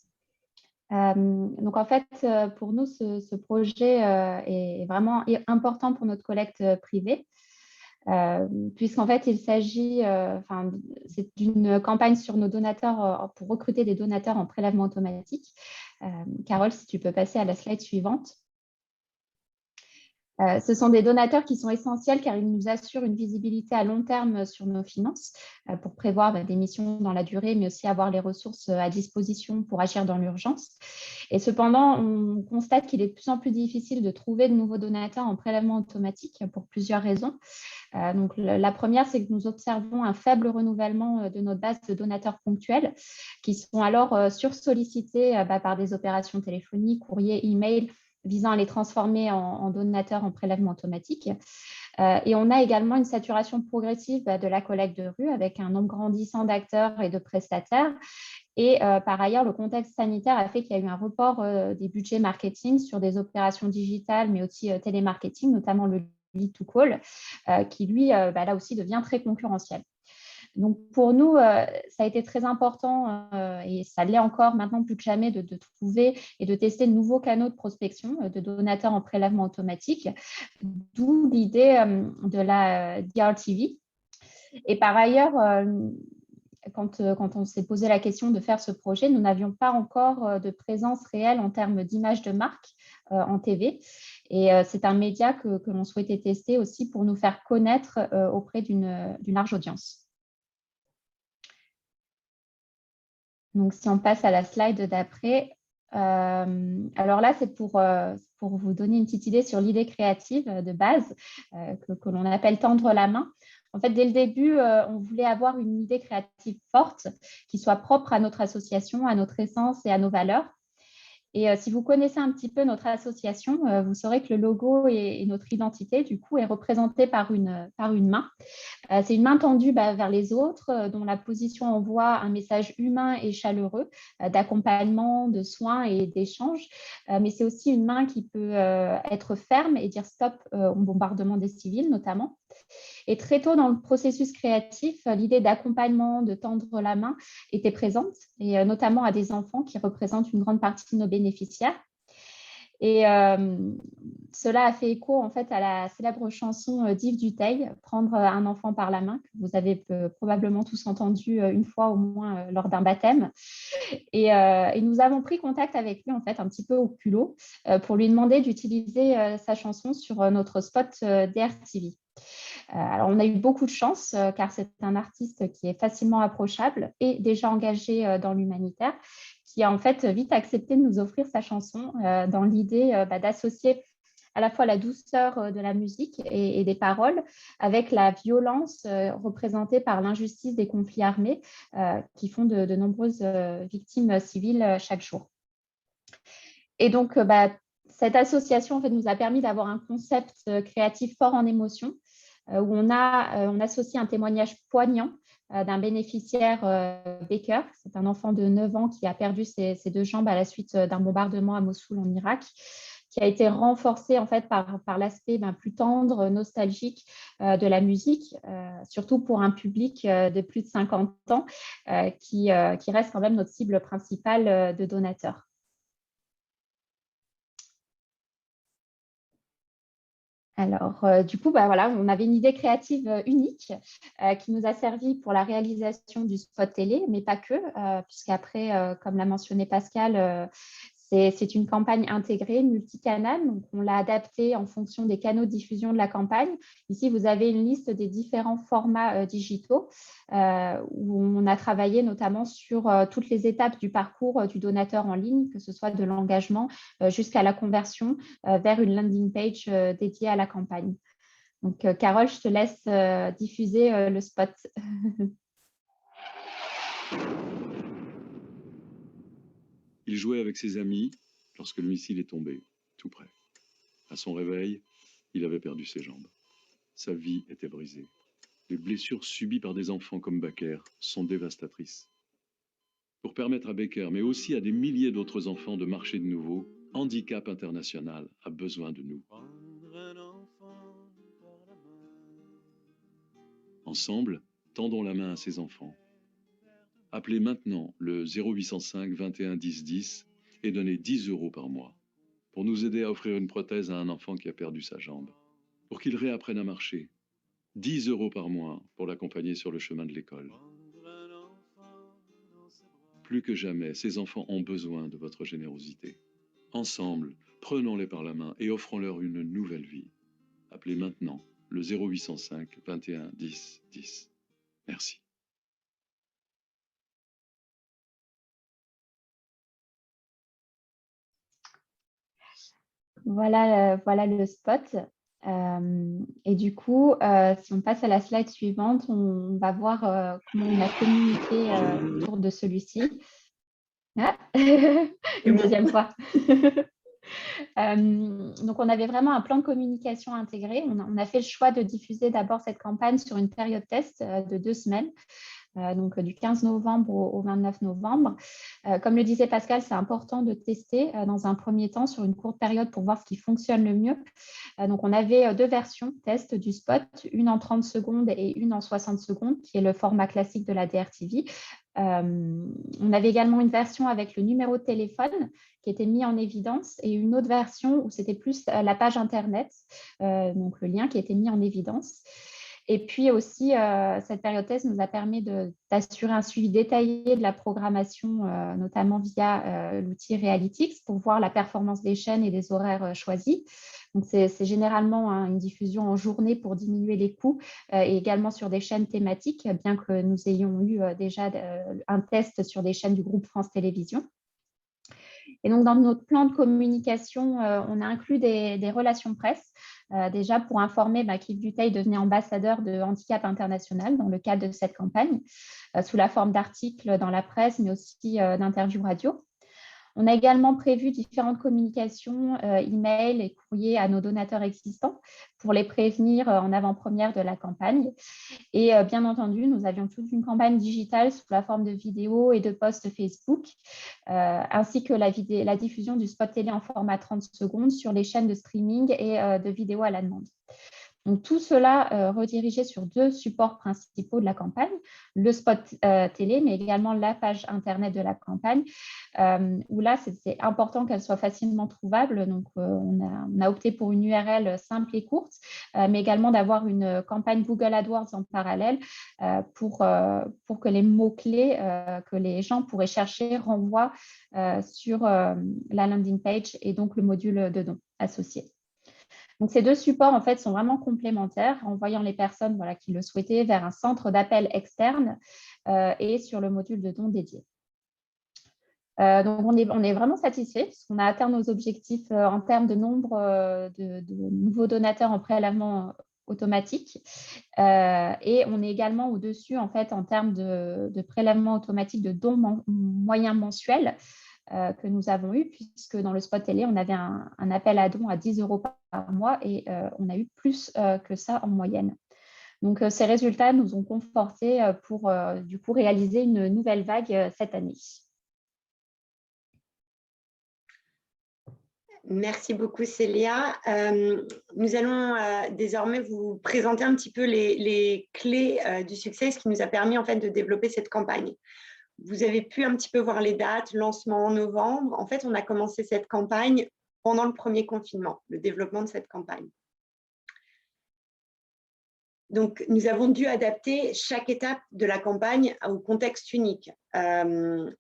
Speaker 5: Donc en fait, pour nous, ce projet est vraiment important pour notre collecte privée. Puisqu'en fait, il s'agit c'est d'une campagne sur nos donateurs pour recruter des donateurs en prélèvement automatique. Carole, si tu peux passer à la slide suivante. Ce sont des donateurs qui sont essentiels car ils nous assurent une visibilité à long terme sur nos finances pour prévoir des missions dans la durée, mais aussi avoir les ressources à disposition pour agir dans l'urgence. Et cependant, on constate qu'il est de plus en plus difficile de trouver de nouveaux donateurs en prélèvement automatique pour plusieurs raisons. Donc, la première, c'est que nous observons un faible renouvellement de notre base de donateurs ponctuels qui sont alors sursollicités par des opérations téléphoniques, courriers, email, visant à les transformer en donateurs en prélèvement automatique. Et on a également une saturation progressive de la collecte de rue avec un nombre grandissant d'acteurs et de prestataires. Et par ailleurs, le contexte sanitaire a fait qu'il y a eu un report des budgets marketing sur des opérations digitales, mais aussi télémarketing, notamment le lead to call, qui lui, là aussi, devient très concurrentiel. Donc, pour nous, ça a été très important et ça l'est encore maintenant plus que jamais de trouver et de tester de nouveaux canaux de prospection de donateurs en prélèvement automatique, d'où l'idée de la DRTV. Et par ailleurs, quand on s'est posé la question de faire ce projet, nous n'avions pas encore de présence réelle en termes d'image de marque en TV. Et c'est un média que l'on souhaitait tester aussi pour nous faire connaître auprès d'une large audience. Donc, si on passe à la slide d'après, alors là, c'est pour vous donner une petite idée sur l'idée créative de base que l'on appelle tendre la main. En fait, dès le début, on voulait avoir une idée créative forte qui soit propre à notre association, à notre essence et à nos valeurs. Et si vous connaissez un petit peu notre association, vous saurez que le logo et notre identité, du coup, est représenté par une main. C'est une main tendue vers les autres, dont la position envoie un message humain et chaleureux d'accompagnement, de soins et d'échange. Mais c'est aussi une main qui peut être ferme et dire stop au bombardement des civils, notamment. Et très tôt dans le processus créatif, l'idée d'accompagnement, de tendre la main était présente, et notamment à des enfants qui représentent une grande partie de nos bénéficiaires. Et cela a fait écho en fait à la célèbre chanson d'Yves Duteil, « Prendre un enfant par la main », que vous avez probablement tous entendu une fois au moins lors d'un baptême. Et nous avons pris contact avec lui en fait un petit peu au culot pour lui demander d'utiliser sa chanson sur notre spot DRTV. Alors, on a eu beaucoup de chance car c'est un artiste qui est facilement approchable et déjà engagé dans l'humanitaire, qui a en fait vite accepté de nous offrir sa chanson dans l'idée d'associer à la fois la douceur de la musique et des paroles avec la violence représentée par l'injustice des conflits armés qui font de nombreuses victimes civiles chaque jour. Et donc, cette association en fait, nous a permis d'avoir un concept créatif fort en émotion où on associe un témoignage poignant d'un bénéficiaire Baker. C'est un enfant de 9 ans qui a perdu ses 2 jambes à la suite d'un bombardement à Mossoul en Irak, qui a été renforcé en fait par l'aspect plus tendre, nostalgique de la musique, surtout pour un public de plus de 50 ans qui reste quand même notre cible principale de donateurs. Alors, du coup, voilà, on avait une idée créative unique qui nous a servi pour la réalisation du spot télé, mais pas que, puisqu'après, comme l'a mentionné Pascal, c'est une campagne intégrée, multicanale, donc on l'a adaptée en fonction des canaux de diffusion de la campagne. Ici, vous avez une liste des différents formats digitaux où on a travaillé notamment sur toutes les étapes du parcours du donateur en ligne, que ce soit de l'engagement jusqu'à la conversion vers une landing page dédiée à la campagne. Donc, Carole, je te laisse diffuser le spot.
Speaker 6: Il jouait avec ses amis lorsque le missile est tombé, tout près. À son réveil, il avait perdu ses jambes. Sa vie était brisée. Les blessures subies par des enfants comme Baker sont dévastatrices. Pour permettre à Baker, mais aussi à des milliers d'autres enfants de marcher de nouveau, Handicap International a besoin de nous. Ensemble, tendons la main à ces enfants. Appelez maintenant le 0805 21 10 10 et donnez 10 € par mois pour nous aider à offrir une prothèse à un enfant qui a perdu sa jambe, pour qu'il réapprenne à marcher. 10 € par mois pour l'accompagner sur le chemin de l'école. Plus que jamais, ces enfants ont besoin de votre générosité. Ensemble, prenons-les par la main et offrons-leur une nouvelle vie. Appelez maintenant le 0805 21 10 10. Merci.
Speaker 5: Voilà le spot. Et du coup, si on passe à la slide suivante, on va voir comment on a communiqué autour de celui-ci. Ah une deuxième fois. Donc, on avait vraiment un plan de communication intégré. On a fait le choix de diffuser d'abord cette campagne sur une période test de 2 semaines. Donc du 15 novembre au 29 novembre. Comme le disait Pascal, c'est important de tester dans un premier temps sur une courte période pour voir ce qui fonctionne le mieux. Donc on avait 2 versions test du spot, une en 30 secondes et une en 60 secondes, qui est le format classique de la DRTV. On avait également une version avec le numéro de téléphone qui était mis en évidence et une autre version où c'était plus la page Internet, donc le lien qui était mis en évidence. Et puis aussi, cette période test nous a permis d'assurer un suivi détaillé de la programmation, notamment via l'outil Realytics, pour voir la performance des chaînes et des horaires choisis. Donc, c'est généralement une diffusion en journée pour diminuer les coûts et également sur des chaînes thématiques, bien que nous ayons eu déjà un test sur des chaînes du groupe France Télévisions. Et donc, dans notre plan de communication, on a inclus des relations presse, déjà pour informer qu'Yves Dutheil devenait ambassadeur de Handicap International dans le cadre de cette campagne, sous la forme d'articles dans la presse, mais aussi d'interviews radio. On a également prévu différentes communications, email et courriers à nos donateurs existants pour les prévenir en avant-première de la campagne. Et bien entendu, nous avions toute une campagne digitale sous la forme de vidéos et de posts Facebook, ainsi que la diffusion du spot télé en format 30 secondes sur les chaînes de streaming et de vidéos à la demande. Donc, tout cela redirigé sur 2 supports principaux de la campagne, le spot télé, mais également la page Internet de la campagne, où là, c'est important qu'elle soit facilement trouvable. Donc, on a opté pour une URL simple et courte, mais également d'avoir une campagne Google AdWords en parallèle pour que les mots-clés que les gens pourraient chercher renvoient sur la landing page et donc le module de don associé. Donc, ces 2 supports, en fait, sont vraiment complémentaires, envoyant les personnes qui le souhaitaient vers un centre d'appel externe et sur le module de don dédié. Donc, on est vraiment satisfait parce qu'on a atteint nos objectifs en termes de nombre de nouveaux donateurs en prélèvement automatique. Et on est également au-dessus, en fait, en termes de prélèvement automatique de dons moyens mensuels que nous avons eu, puisque dans le spot télé, on avait un appel à dons à 10 € par mois et on a eu plus que ça en moyenne. Donc, ces résultats nous ont confortés pour du coup réaliser une nouvelle vague cette année.
Speaker 4: Merci beaucoup, Célia. Nous allons désormais vous présenter un petit peu les clés du succès, ce qui nous a permis en fait de développer cette campagne. Vous avez pu un petit peu voir les dates, lancement en novembre. En fait, on a commencé cette campagne pendant le premier confinement, le développement de cette campagne. Donc, nous avons dû adapter chaque étape de la campagne au contexte unique. Voici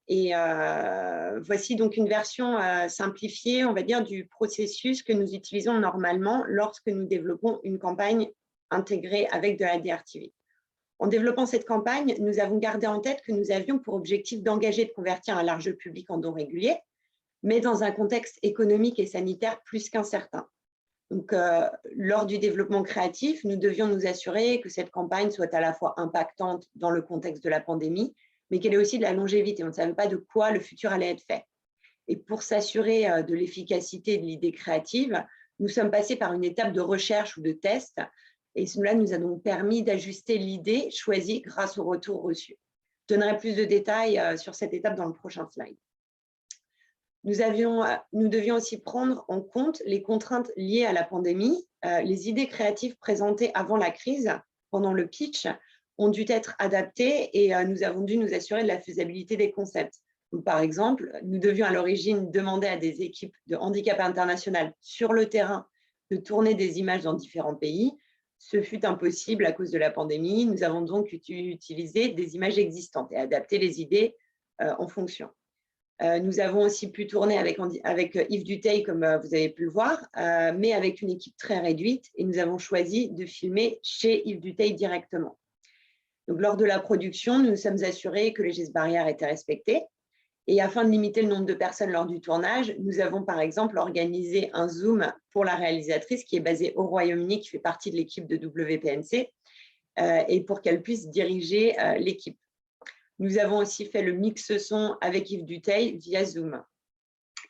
Speaker 4: donc une version simplifiée, on va dire, du processus que nous utilisons normalement lorsque nous développons une campagne intégrée avec de la DRTV. En développant cette campagne, nous avons gardé en tête que nous avions pour objectif d'engager et de convertir un large public en dons réguliers, mais dans un contexte économique et sanitaire plus qu'incertain. Donc, lors du développement créatif, nous devions nous assurer que cette campagne soit à la fois impactante dans le contexte de la pandémie, mais qu'elle ait aussi de la longévité. On ne savait pas de quoi le futur allait être fait. Et pour s'assurer de l'efficacité de l'idée créative, nous sommes passés par une étape de recherche ou de test. Et cela nous a donc permis d'ajuster l'idée choisie grâce au retour reçu. Je donnerai plus de détails sur cette étape dans le prochain slide. Nous devions aussi prendre en compte les contraintes liées à la pandémie. Les idées créatives présentées avant la crise, pendant le pitch, ont dû être adaptées et nous avons dû nous assurer de la faisabilité des concepts. Donc, par exemple, nous devions à l'origine demander à des équipes de handicap international sur le terrain de tourner des images dans différents pays. Ce fut impossible à cause de la pandémie. Nous avons donc utilisé des images existantes et adapté les idées en fonction. Nous avons aussi pu tourner avec Yves Dutheil, comme vous avez pu le voir, mais avec une équipe très réduite, et nous avons choisi de filmer chez Yves Dutheil directement. Donc, lors de la production, nous nous sommes assurés que les gestes barrières étaient respectés. Et afin de limiter le nombre de personnes lors du tournage, nous avons par exemple organisé un Zoom pour la réalisatrice qui est basée au Royaume-Uni, qui fait partie de l'équipe de WPNC, et pour qu'elle puisse diriger l'équipe. Nous avons aussi fait le mix son avec Yves Dutheil via Zoom.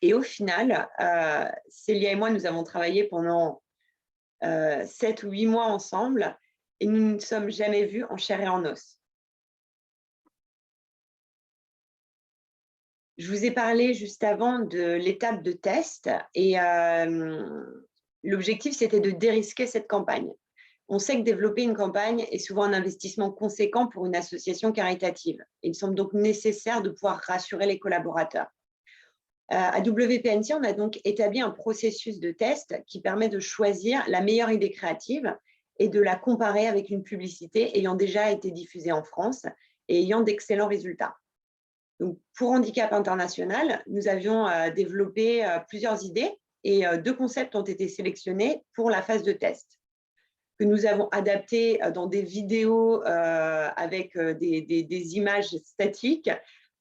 Speaker 4: Et au final, Célia et moi, nous avons travaillé pendant 7 ou 8 mois ensemble et nous ne nous sommes jamais vus en chair et en os. Je vous ai parlé juste avant de l'étape de test et l'objectif, c'était de dérisquer cette campagne. On sait que développer une campagne est souvent un investissement conséquent pour une association caritative. Il semble donc nécessaire de pouvoir rassurer les collaborateurs. À WPNC, on a donc établi un processus de test qui permet de choisir la meilleure idée créative et de la comparer avec une publicité ayant déjà été diffusée en France et ayant d'excellents résultats. Donc, pour Handicap International, nous avions développé plusieurs idées et 2 concepts ont été sélectionnés pour la phase de test, que nous avons adaptés dans des vidéos avec des images statiques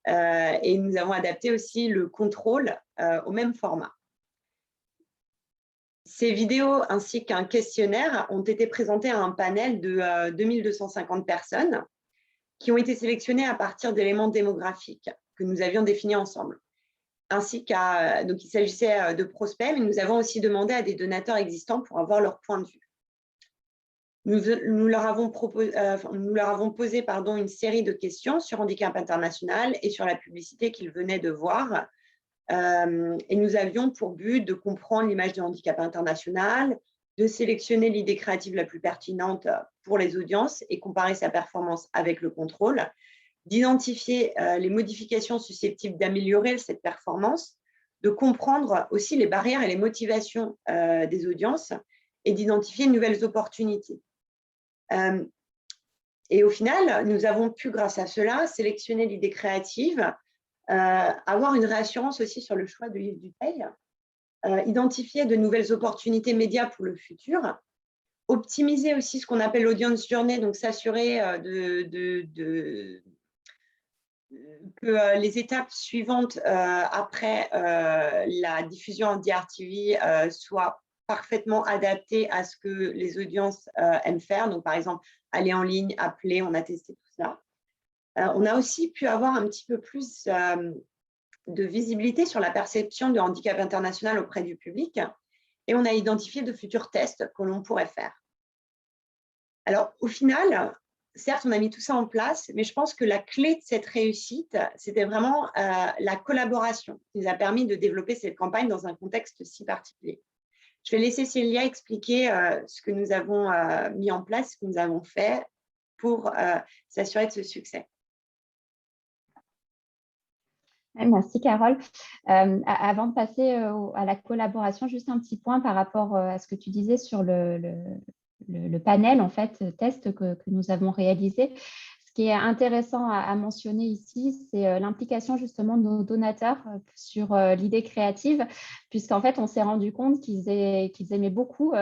Speaker 4: et nous avons adapté aussi le contrôle au même format. Ces vidéos ainsi qu'un questionnaire ont été présentés à un panel de 2250 personnes qui ont été sélectionnées à partir d'éléments démographiques que nous avions définis ensemble. Ainsi donc il s'agissait de prospects, mais nous avons aussi demandé à des donateurs existants pour avoir leur point de vue. Nous leur avons posé une série de questions sur Handicap International et sur la publicité qu'ils venaient de voir. Et nous avions pour but de comprendre l'image de Handicap International, de sélectionner l'idée créative la plus pertinente pour les audiences et comparer sa performance avec le contrôle, d'identifier les modifications susceptibles d'améliorer cette performance, de comprendre aussi les barrières et les motivations des audiences et d'identifier de nouvelles opportunités. Et au final, nous avons pu, grâce à cela, sélectionner l'idée créative, avoir une réassurance aussi sur le choix de Yves Dutheil, identifier de nouvelles opportunités médias pour le futur, optimiser aussi ce qu'on appelle l'audience journey, donc s'assurer que les étapes suivantes après la diffusion en DRTV soient parfaitement adaptées à ce que les audiences aiment faire. Donc, par exemple, aller en ligne, appeler, on a testé tout ça. On a aussi pu avoir un petit peu plus de visibilité sur la perception de Handicap International auprès du public et on a identifié de futurs tests que l'on pourrait faire. Alors, au final, certes, on a mis tout ça en place, mais je pense que la clé de cette réussite, c'était vraiment la collaboration qui nous a permis de développer cette campagne dans un contexte si particulier. Je vais laisser Célia expliquer ce que nous avons mis en place, ce que nous avons fait pour s'assurer de ce succès.
Speaker 5: Merci Carole. Avant de passer à la collaboration, juste un petit point par rapport à ce que tu disais sur le panel en fait, test que nous avons réalisé. Ce qui est intéressant à mentionner ici, c'est l'implication justement de nos donateurs sur l'idée créative, puisqu'en fait, on s'est rendu compte qu'ils aimaient beaucoup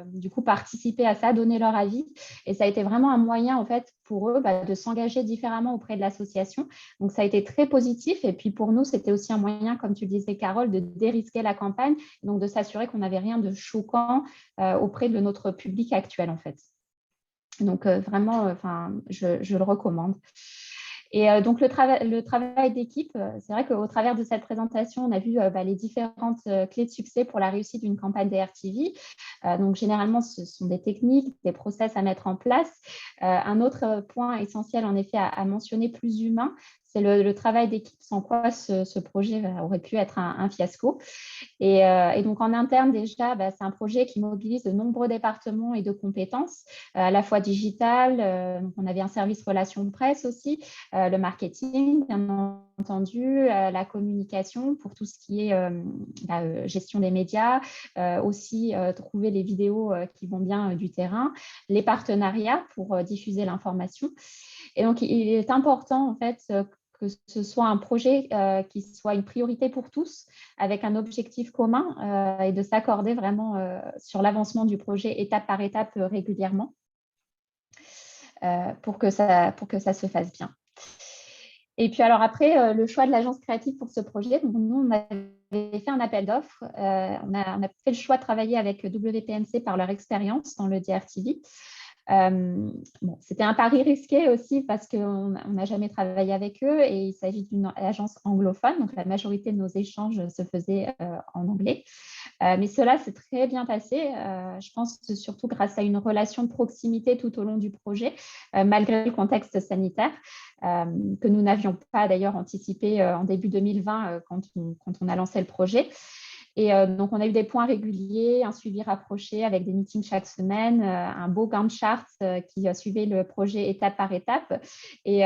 Speaker 5: du coup participer à ça, donner leur avis. Et ça a été vraiment un moyen en fait pour eux de s'engager différemment auprès de l'association. Donc, ça a été très positif. Et puis pour nous, c'était aussi un moyen, comme tu le disais, Carole, de dérisquer la campagne, donc de s'assurer qu'on n'avait rien de choquant auprès de notre public actuel en fait. Donc, vraiment, je le recommande. Et donc, le travail d'équipe, c'est vrai qu'au travers de cette présentation, on a vu les différentes clés de succès pour la réussite d'une campagne DRTV. Donc, généralement, ce sont des techniques, des process à mettre en place. Un autre point essentiel, en effet, à mentionner plus humain, c'est le travail d'équipe, sans quoi ce projet aurait pu être un fiasco. Et donc, en interne, déjà, c'est un projet qui mobilise de nombreux départements et de compétences, à la fois digitales, donc on avait un service relations presse aussi, le marketing, bien entendu, la communication pour tout ce qui est gestion des médias, aussi trouver les vidéos qui vont bien du terrain, les partenariats pour diffuser l'information. Et donc, il est important, en fait, que ce soit un projet qui soit une priorité pour tous, avec un objectif commun et de s'accorder vraiment sur l'avancement du projet étape par étape régulièrement pour que ça se fasse bien. Et puis alors après, le choix de l'agence créative pour ce projet, donc nous, on avait fait un appel d'offres. On a fait le choix de travailler avec WPNC par leur expérience dans le DRTV. Bon, c'était un pari risqué aussi parce qu'on n'a jamais travaillé avec eux et il s'agit d'une agence anglophone, donc la majorité de nos échanges se faisaient en anglais. Mais cela s'est très bien passé, je pense surtout grâce à une relation de proximité tout au long du projet, malgré le contexte sanitaire, que nous n'avions pas d'ailleurs anticipé en début 2020 quand on a lancé le projet. Et donc, on a eu des points réguliers, un suivi rapproché avec des meetings chaque semaine, un beau Gantt chart qui suivait le projet étape par étape. Et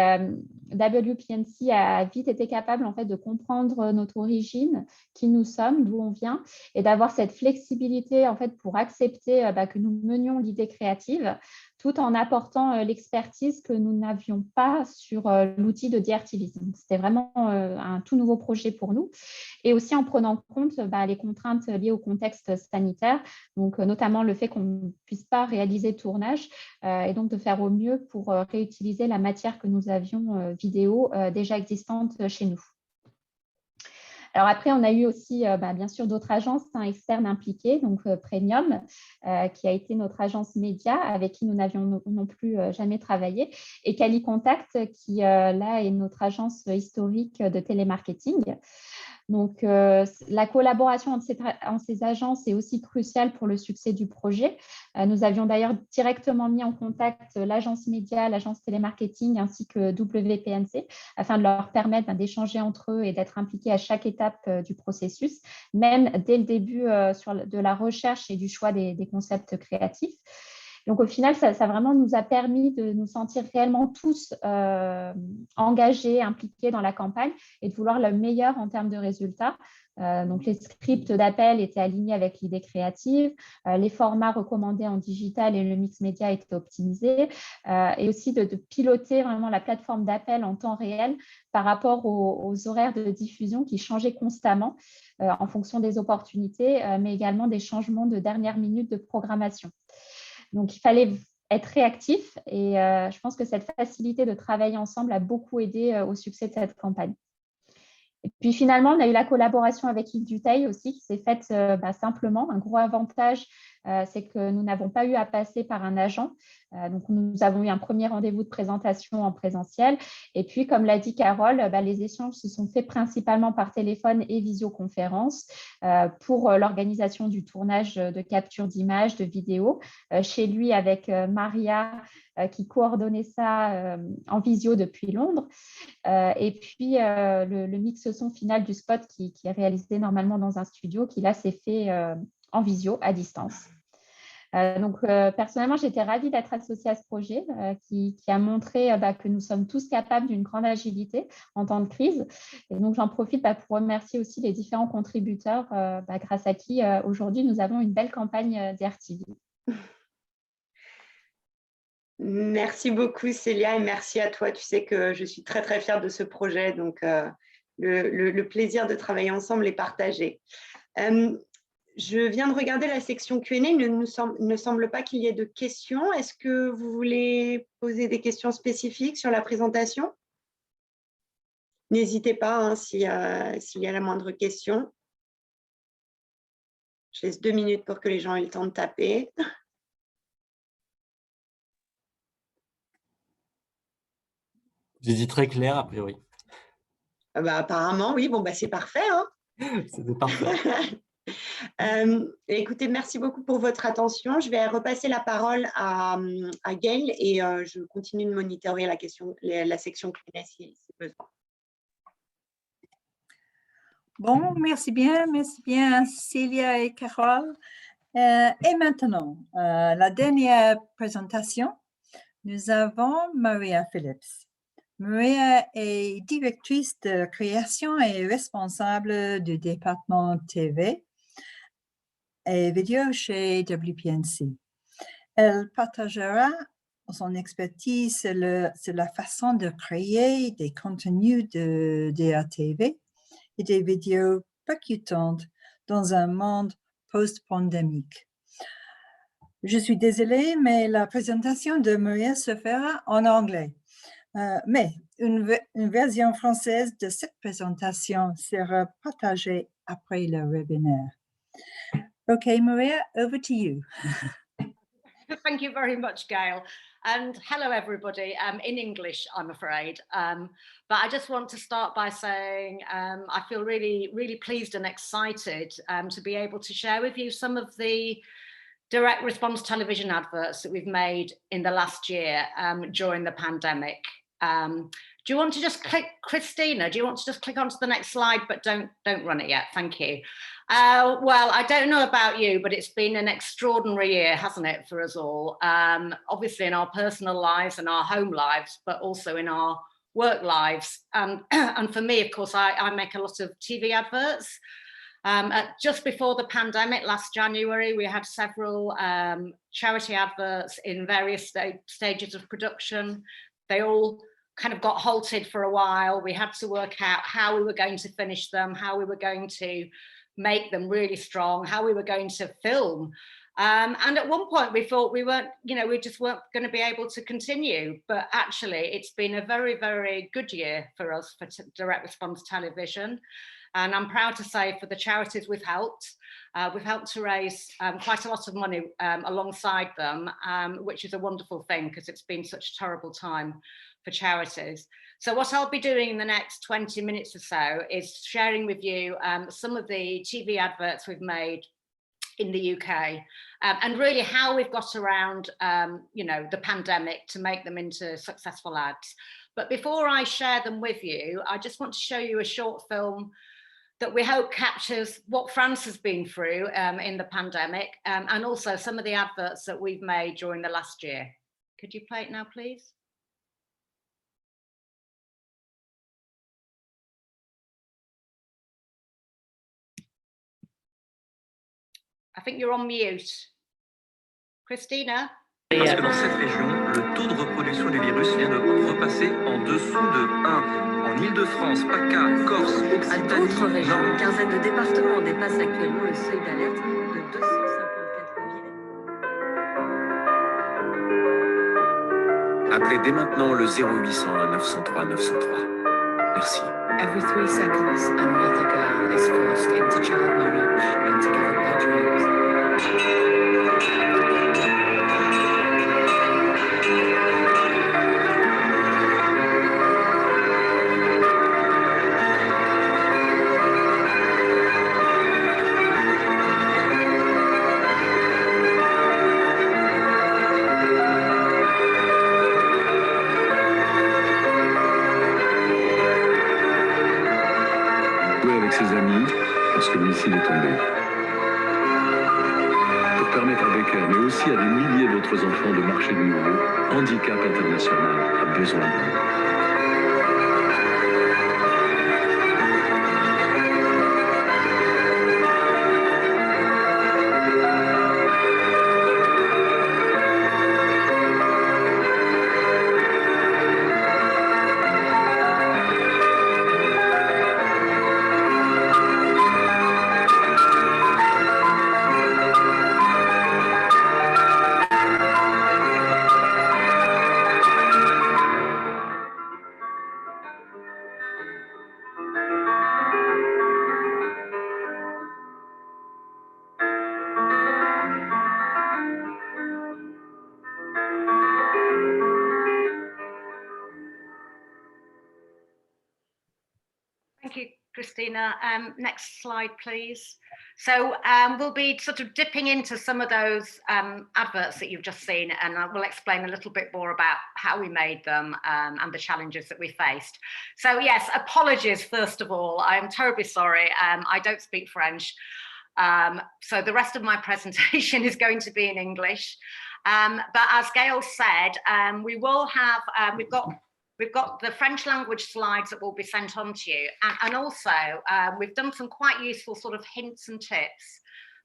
Speaker 5: WPNC a vite été capable en fait, de comprendre notre origine, qui nous sommes, d'où on vient, et d'avoir cette flexibilité en fait, pour accepter que nous menions l'idée créative, tout en apportant l'expertise que nous n'avions pas sur l'outil de DRTV. C'était vraiment un tout nouveau projet pour nous. Et aussi en prenant en compte les contraintes liées au contexte sanitaire, donc notamment le fait qu'on ne puisse pas réaliser de tournage et donc de faire au mieux pour réutiliser la matière que nous avions vidéo déjà existante chez nous. Alors après, on a eu aussi, bien sûr, d'autres agences externes impliquées, donc Premium, qui a été notre agence média avec qui nous n'avions non plus jamais travaillé, et Cali Contact, qui là est notre agence historique de télémarketing. Donc, la collaboration entre ces agences est aussi cruciale pour le succès du projet. Nous avions d'ailleurs directement mis en contact l'agence média, l'agence télémarketing ainsi que WPNC afin de leur permettre d'échanger entre eux et d'être impliqués à chaque étape du processus, même dès le début de la recherche et du choix des concepts créatifs. Donc, au final, ça vraiment nous a permis de nous sentir réellement tous engagés, impliqués dans la campagne et de vouloir le meilleur en termes de résultats. Donc, les scripts d'appel étaient alignés avec l'idée créative, les formats recommandés en digital et le mix média étaient optimisés et aussi de piloter vraiment la plateforme d'appel en temps réel par rapport aux horaires de diffusion qui changeaient constamment en fonction des opportunités, mais également des changements de dernière minute de programmation. Donc, il fallait être réactif et je pense que cette facilité de travailler ensemble a beaucoup aidé au succès de cette campagne. Et puis finalement, on a eu la collaboration avec Yves Duteil aussi qui s'est faite simplement. Un gros avantage, c'est que nous n'avons pas eu à passer par un agent. Donc, nous avons eu un premier rendez-vous de présentation en présentiel. Et puis, comme l'a dit Carole, les échanges se sont faits principalement par téléphone et visioconférence pour l'organisation du tournage de capture d'images, de vidéos. Chez lui, avec Maria, qui coordonnait ça en visio depuis Londres. Et puis, le mix son final du spot qui est réalisé normalement dans un studio, qui là s'est fait en visio, à distance. Donc, personnellement, j'étais ravie d'être associée à ce projet qui a montré que nous sommes tous capables d'une grande agilité en temps de crise. Et donc, j'en profite pour remercier aussi les différents contributeurs grâce à qui aujourd'hui nous avons une belle campagne DRTV.
Speaker 4: Merci beaucoup, Célia, et merci à toi. Tu sais que je suis très, très fière de ce projet. Donc, le plaisir de travailler ensemble est partagé. Je viens de regarder la section Q&A. Il ne semble pas qu'il y ait de questions. Est-ce que vous voulez poser des questions spécifiques sur la présentation? N'hésitez pas s'il y a la moindre question. Je laisse 2 minutes pour que les gens aient le temps de taper.
Speaker 2: J'ai dit très clair, a priori.
Speaker 4: Apparemment, oui. Bon, c'est parfait.
Speaker 2: C'était parfait.
Speaker 4: Écoutez, merci beaucoup pour votre attention. Je vais repasser la parole à Gail et je continue de monitorer la section Q&A si besoin.
Speaker 1: Bon, merci bien Célia et Carole. Et maintenant, la dernière présentation, nous avons Maria Phillips. Maria est directrice de création et responsable du département TV et vidéo chez WPNC. Elle partagera son expertise, c'est la façon de créer des contenus de DATV et des vidéos percutantes dans un monde post-pandémique. Je suis désolée, mais la présentation de Maria se fera en anglais. Mais une version française de cette présentation sera partagée après le webinaire. Okay, Maria, over to you.
Speaker 7: Thank you very much, Gail. And hello, everybody, in English, I'm afraid. But I just want to start by saying I feel really, really pleased and excited to be able to share with you some of the direct response television adverts that we've made in the last year during the pandemic. Do you want to just click, Christina, do you want to just click onto the next slide, but don't run it yet, thank you. Well, I don't know about you, but it's been an extraordinary year, hasn't it, for us all? Obviously in our personal lives and our home lives, but also in our work lives. And for me, of course, I make a lot of TV adverts. Just before the pandemic, last January, we had several charity adverts in various stages of production. They all kind of got halted for a while. We had to work out how we were going to finish them, how we were going to make them really strong, how we were going to film. And at one point we thought we just weren't going to be able to continue. But actually, it's been a very, very good year for us for direct response television. And I'm proud to say for the charities we've helped to raise quite a lot of money alongside them, which is a wonderful thing because it's been such a terrible time for charities. So what I'll be doing in the next 20 minutes or so is sharing with you some of the TV adverts we've made in the UK and really how we've got around the pandemic to make them into successful ads. But before I share them with you, I just want to show you a short film that we hope captures what France has been through in the pandemic and also some of the adverts that we've made during the last year. Could you play it now, please? I think you're on mute. Christina?
Speaker 8: Parce que dans cette région, le taux de reproduction du virus vient de repasser en dessous de 1. En Île-de-France, PACA, Corse, Occitanie... À d'autres régions, une quinzaine de départements dépassent actuellement le seuil d'alerte de 254 villes. Appelez dès maintenant le 0800 903 903. Merci. Every 3 seconds, another girl is forced into child marriage and to give up her dreams.
Speaker 6: Lorsque le missile est tombé. Pour permettre à Becker, mais aussi à des milliers d'autres enfants de marcher de nouveau, Handicap International a besoin de vous.
Speaker 7: Thank you, Christina. Next slide, please. So we'll be sort of dipping into some of those adverts that you've just seen, and I will explain a little bit more about how we made them and the challenges that we faced. So yes, apologies, first of all. I am terribly sorry. I don't speak French. So the rest of my presentation is going to be in English. But as Gail said, we will have, we've got the French language slides that will be sent on to you. And also, we've done some quite useful sort of hints and tips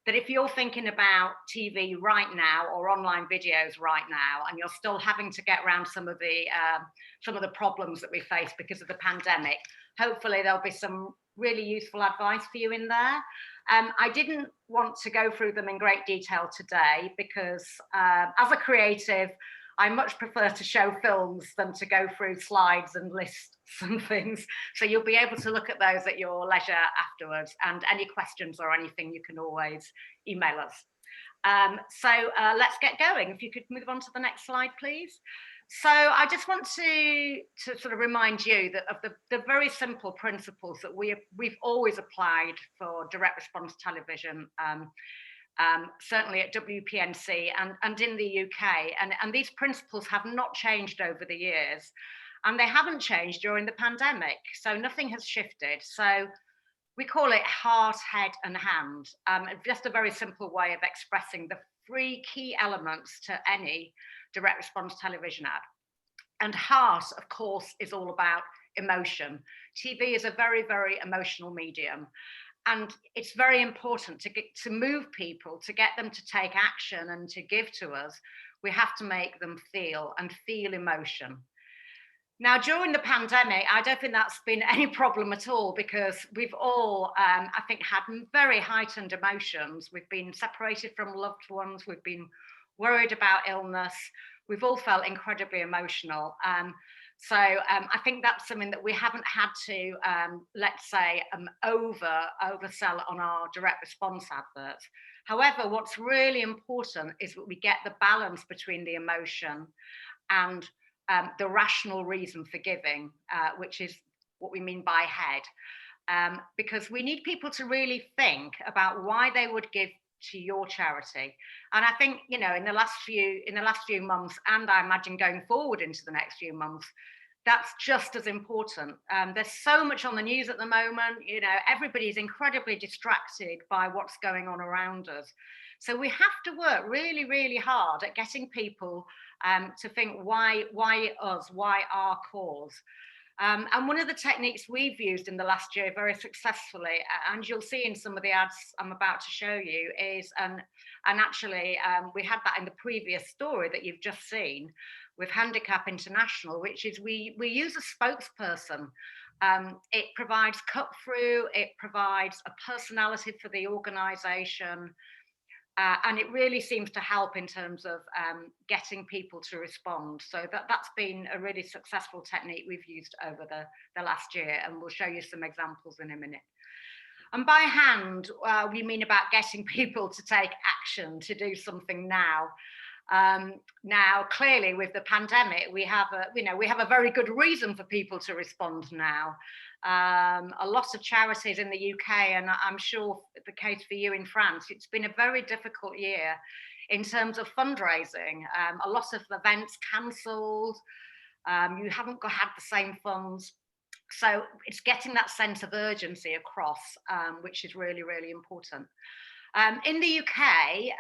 Speaker 7: that if you're thinking about TV right now or online videos right now, and you're still having to get around some of the problems that we face because of the pandemic, hopefully there'll be some really useful advice for you in there. I didn't want to go through them in great detail today because as a creative, I much prefer to show films than to go through slides and list some things. So you'll be able to look at those at your leisure afterwards, and any questions or anything you can always email us. So let's get going. If you could move on to the next slide, please. So I just want to sort of remind you that of the very simple principles that we've always applied for direct response television, certainly at WPNC and in the UK. And these principles have not changed over the years, and they haven't changed during the pandemic. So nothing has shifted. So we call it heart, head and hand. Just a very simple way of expressing the 3 key elements to any direct response television ad. And heart, of course, is all about emotion. TV is a very, very emotional medium. And it's very important to move people, to get them to take action and to give to us. We have to make them feel emotion. Now, during the pandemic, I don't think that's been any problem at all, because we've all, I think, had very heightened emotions. We've been separated from loved ones. We've been worried about illness. We've all felt incredibly emotional. So I think that's something that we haven't had to, let's say, oversell on our direct response adverts. However, what's really important is that we get the balance between the emotion and the rational reason for giving, which is what we mean by head. Because we need people to really think about why they would give to your charity. And I think, you know, in the last few months, and I imagine going forward into the next few months, that's just as important. There's so much on the news at the moment. You know, everybody's incredibly distracted by what's going on around us. So we have to work really, really hard at getting people to think, why us, why our cause? And one of the techniques we've used in the last year very successfully, and you'll see in some of the ads I'm about to show you, is, and actually we had that in the previous story that you've just seen with Handicap International, which is we use a spokesperson. It provides cut through, it provides a personality for the organisation. And it really seems to help in terms of getting people to respond. So that's been a really successful technique we've used over the last year, and we'll show you some examples in a minute. And by hand, we mean about getting people to take action, to do something now. Now, clearly, with the pandemic, we have a very good reason for people to respond now. A lot of charities in the UK, and I'm sure the case for you in France, it's been a very difficult year in terms of fundraising. A lot of events cancelled. You haven't had the same funds. So it's getting that sense of urgency across, which is really, really important. In the UK,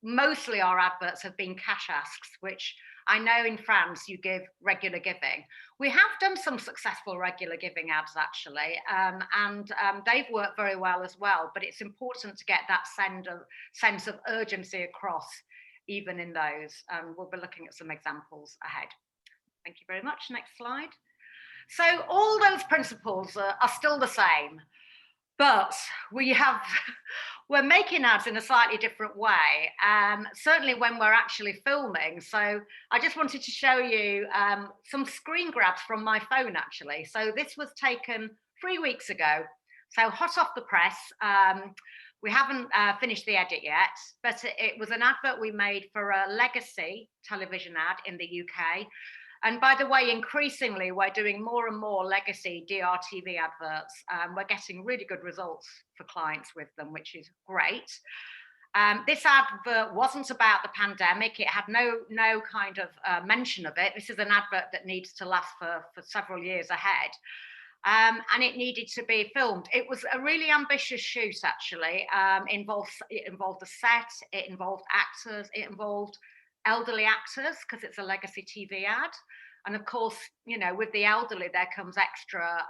Speaker 7: mostly our adverts have been cash asks, which I know in France you give regular giving. We have done some successful regular giving ads actually, and they've worked very well as well, but it's important to get that sense of urgency across even in those. We'll be looking at some examples ahead. Thank you very much. Next slide. So all those principles are still the same, but we're making ads in a slightly different way, certainly when we're actually filming. So I just wanted to show you some screen grabs from my phone, actually. So this was taken 3 weeks ago, so hot off the press. We haven't finished the edit yet, but it was an advert we made for a legacy television ad in the UK. And by the way, increasingly, we're doing more and more legacy DRTV adverts. We're getting really good results for clients with them, which is great. This advert wasn't about the pandemic. It had no kind of mention of it. This is an advert that needs to last for several years ahead. And it needed to be filmed. It was a really ambitious shoot, actually. It involved a set, it involved actors, it involved elderly actors, because it's a legacy TV ad. And of course, you know, with the elderly, there comes extra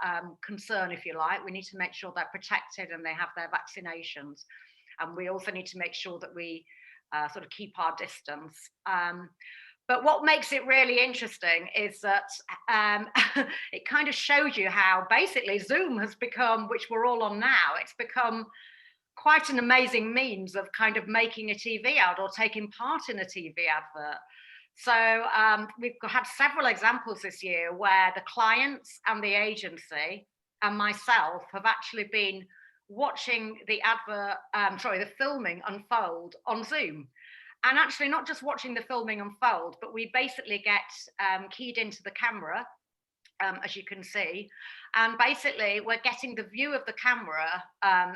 Speaker 7: concern, if you like. We need to make sure they're protected and they have their vaccinations. and we also need to make sure that we sort of keep our distance. But what makes it really interesting is that it kind of shows you how basically Zoom has become, which we're all on now, it's become quite an amazing means of kind of making a TV ad or taking part in a TV advert. So we've had several examples this year where the clients and the agency and myself have actually been watching the the filming unfold on Zoom. And actually not just watching the filming unfold, but we basically get keyed into the camera, as you can see. And basically we're getting the view of the camera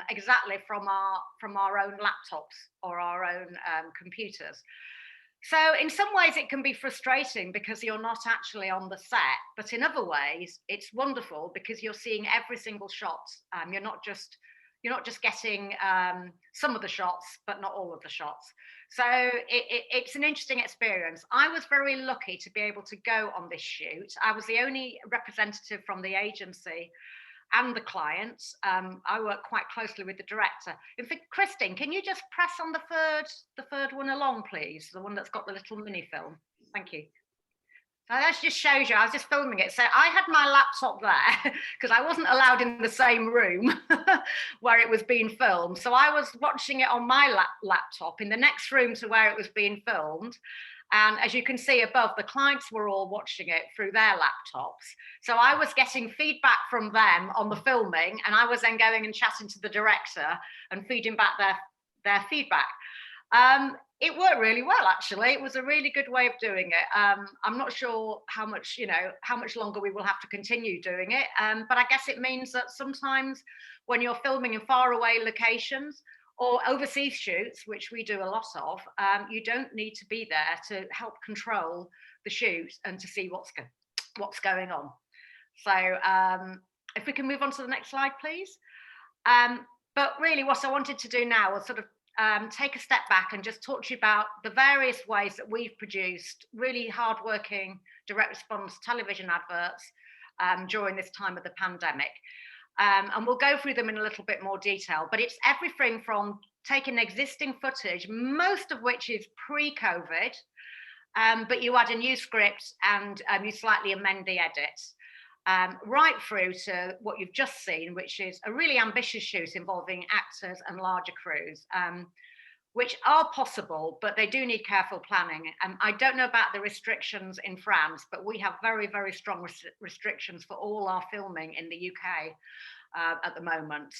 Speaker 7: exactly from our own laptops or our own computers. So in some ways it can be frustrating because you're not actually on the set, but in other ways it's wonderful because you're seeing every single shot. You're not just getting some of the shots, but not all of the shots. So it's an interesting experience. I was very lucky to be able to go on this shoot. I was the only representative from the agency and the clients. I work quite closely with the director. In fact, Christine, can you just press on the third one along, please? The one that's got the little mini film. Thank you. So that just shows you, I was just filming it. So I had my laptop there because I wasn't allowed in the same room where it was being filmed. So I was watching it on my laptop in the next room to where it was being filmed. And as you can see above, the clients were all watching it through their laptops. So I was getting feedback from them on the filming, and I was then going and chatting to the director and feeding back their feedback. It worked really well, actually. It was a really good way of doing it. I'm not sure how much longer we will have to continue doing it. But I guess it means that sometimes when you're filming in faraway locations or overseas shoots, which we do a lot of, you don't need to be there to help control the shoot and to see what's going on. So if we can move on to the next slide, please. But really what I wanted to do now was sort of take a step back and just talk to you about the various ways that we've produced really hardworking direct response television adverts during this time of the pandemic. And we'll go through them in a little bit more detail, but it's everything from taking existing footage, most of which is pre-COVID, but you add a new script and you slightly amend the edits. Right through to what you've just seen, which is a really ambitious shoot involving actors and larger crews, which are possible, but they do need careful planning. I don't know about the restrictions in France, but we have very, very strong restrictions for all our filming in the UK at the moment.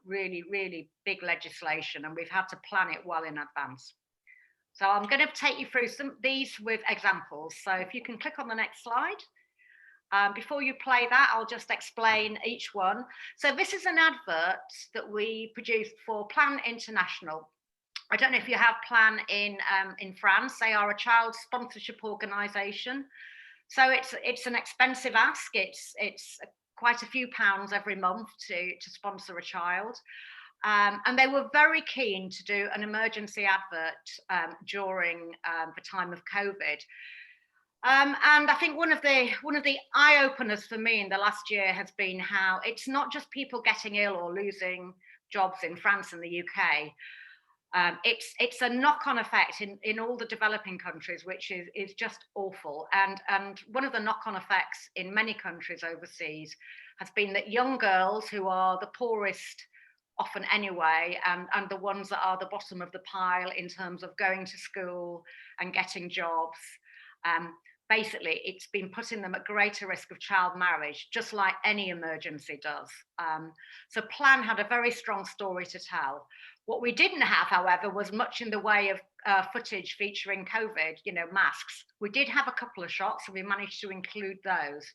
Speaker 7: Really, really big legislation, and we've had to plan it well in advance. So I'm going to take you through these with examples. So if you can click on the next slide. Before you play that, I'll just explain each one. So this is an advert that we produced for Plan International. I don't know if you have Plan in France. They are a child sponsorship organisation. So it's an expensive ask. It's quite a few pounds every month to sponsor a child. And they were very keen to do an emergency advert during the time of COVID. And I think one of the eye openers for me in the last year has been how it's not just people getting ill or losing jobs in France and the UK. It's a knock-on effect in all the developing countries, which is just awful. And one of the knock-on effects in many countries overseas has been that young girls, who are the poorest often anyway, and the ones that are the bottom of the pile in terms of going to school and getting jobs, basically, it's been putting them at greater risk of child marriage, just like any emergency does. So Plan had a very strong story to tell. What we didn't have, however, was much in the way of footage featuring COVID, masks. We did have a couple of shots, and we managed to include those.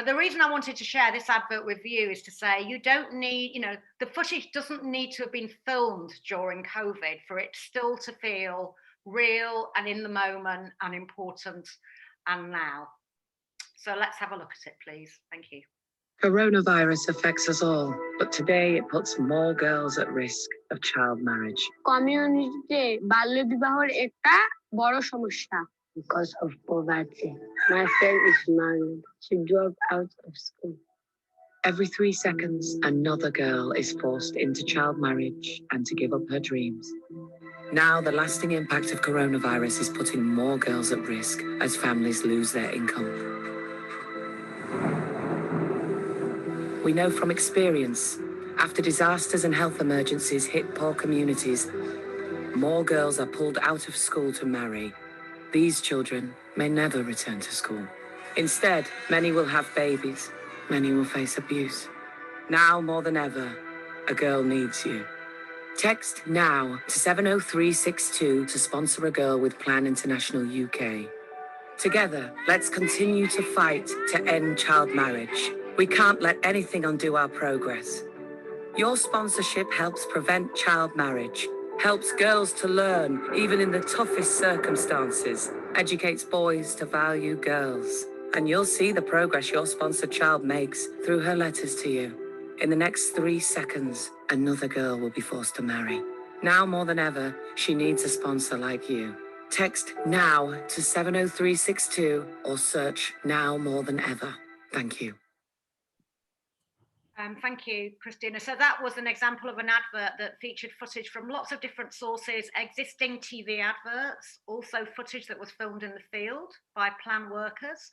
Speaker 7: The reason I wanted to share this advert with you is to say you don't need, the footage doesn't need to have been filmed during COVID for it still to feel real and in the moment and important and now. So let's have a look at it, please. Thank you.
Speaker 9: Coronavirus affects us all, but today it puts more girls at risk of child marriage.
Speaker 10: Community বাল্য বিবাহের একটা বড় সমস্যা. Because of poverty, my friend is married. She dropped out of school.
Speaker 9: Every 3 seconds, another girl is forced into child marriage and to give up her dreams. Now, the lasting impact of coronavirus is putting more girls at risk as families lose their income. We know from experience, after disasters and health emergencies hit poor communities, more girls are pulled out of school to marry. These children may never return to school. Instead, many will have babies. Many will face abuse. Now more than ever, a girl needs you. Text NOW to 70362 to sponsor a girl with Plan International UK. Together, let's continue to fight to end child marriage. We can't let anything undo our progress. Your sponsorship helps prevent child marriage, helps girls to learn even in the toughest circumstances, educates boys to value girls. And you'll see the progress your sponsored child makes through her letters to you. In the next 3 seconds, another girl will be forced to marry. Now more than ever, she needs a sponsor like you. Text NOW to 70362 or search NOW more than ever. Thank you.
Speaker 7: Thank you, Christina. So that was an example of an advert that featured footage from lots of different sources, existing TV adverts, also footage that was filmed in the field by plan workers.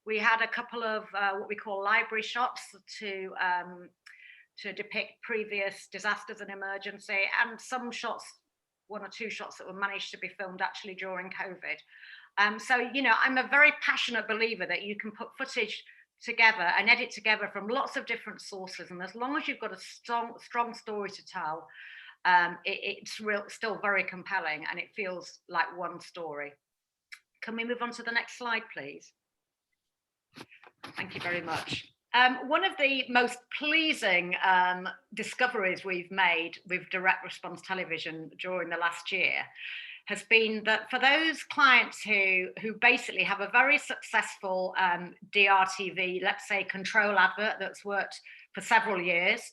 Speaker 7: We had a couple of what we call library shots to depict previous disasters and emergency, and some shots, 1 or 2 shots that were managed to be filmed actually during COVID. So, you know, I'm a very passionate believer that you can put footage together and edit together from lots of different sources, and as long as you've got a strong story to tell, it's still very compelling and it feels like one story. Can we move on to the next slide, please? Thank you very much. One of the most pleasing discoveries we've made with direct response television during the last year has been that for those clients who basically have a very successful DRTV, let's say control advert that's worked for several years,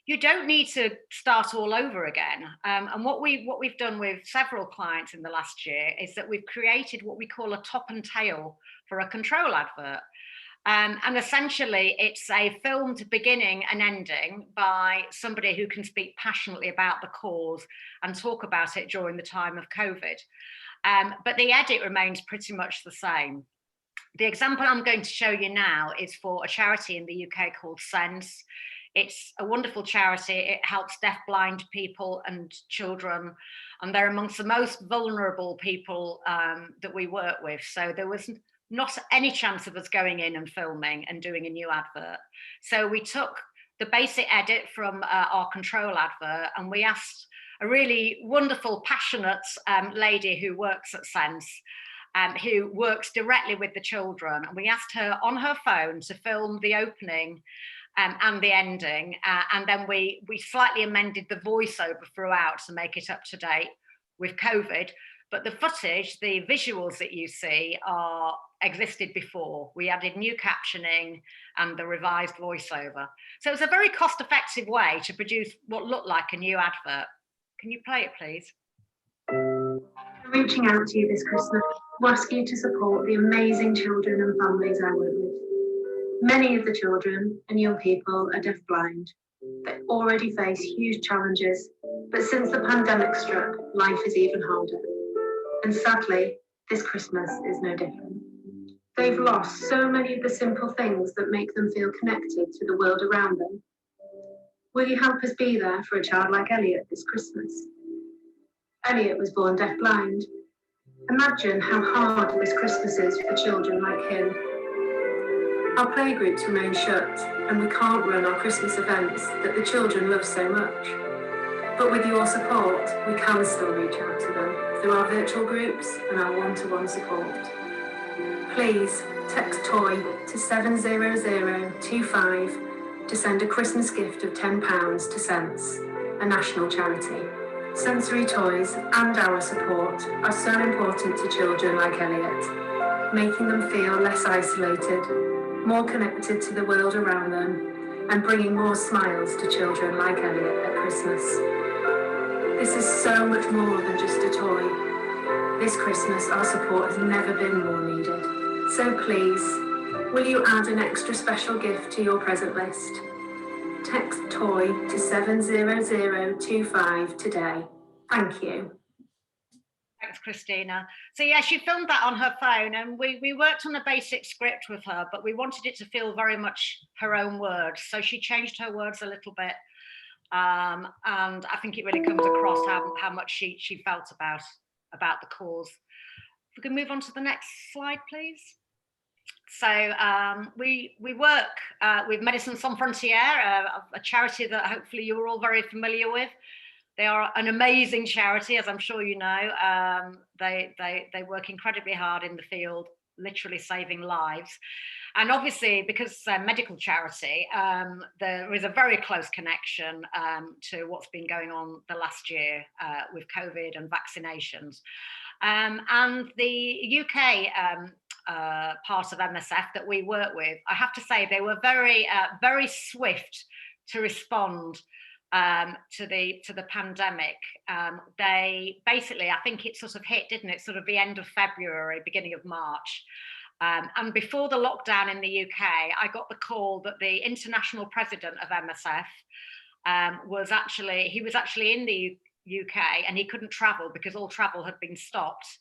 Speaker 7: you don't need to start all over again. And what we've done with several clients in the last year is that we've created what we call a top and tail for a control advert. And essentially, it's a filmed beginning and ending by somebody who can speak passionately about the cause and talk about it during the time of COVID. But the edit remains pretty much the same. The example I'm going to show you now is for a charity in the UK called Sense. It's a wonderful charity. It helps deaf-blind people and children, and they're amongst the most vulnerable people that we work with. So there was not any chance of us going in and filming and doing a new advert. So we took the basic edit from our control advert, and we asked a really wonderful, passionate lady who works at Sense, who works directly with the children. And we asked her on her phone to film the opening and the ending. And then we slightly amended the voiceover throughout to make it up to date with COVID. But the footage, the visuals that you see existed before. We added new captioning and the revised voiceover. So it's a very cost-effective way to produce what looked like a new advert. Can you play it, please?
Speaker 11: I'm reaching out to you this Christmas to ask you to support the amazing children and families I work with. Many of the children and young people are deaf-blind. They already face huge challenges, but since the pandemic struck, life is even harder. And sadly, this Christmas is no different. They've lost so many of the simple things that make them feel connected to the world around them. Will you help us be there for a child like Elliot this Christmas? Elliot was born deaf-blind. Imagine how hard this Christmas is for children like him. Our playgroups remain shut, and we can't run our Christmas events that the children love so much. But with your support, we can still reach out to them through our virtual groups and our one-to-one support. Please text TOY to 70025 to send a Christmas gift of £10 to Sense, a national charity. Sensory toys and our support are so important to children like Elliot, making them feel less isolated, more connected to the world around them, and bringing more smiles to children like Elliot at Christmas. This is so much more than just a toy. This Christmas, our support has never been more needed. So please, Will you add an extra special gift to your present list? Text toy to 70025 today. Thank you.
Speaker 7: Thanks, Christina. So yeah, she filmed that on her phone, and we worked on a basic script with her, but we wanted it to feel very much her own words. So she changed her words a little bit. And I think it really comes across how much she felt about the cause. If we can move on to the next slide, please. So we work with Médecins Sans Frontières, a charity that hopefully you're all very familiar with. They are an amazing charity, as I'm sure you know. They work incredibly hard in the field, literally saving lives. And obviously, because it's a medical charity, there is a very close connection to what's been going on the last year with COVID and vaccinations. And the UK part of MSF that we work with, I have to say, they were very swift to respond to the pandemic. They basically, I think it sort of hit, didn't it, sort of the end of February, beginning of March. And before the lockdown in the UK, I got the call that the international president of MSF was actually in the UK, and he couldn't travel because all travel had been stopped.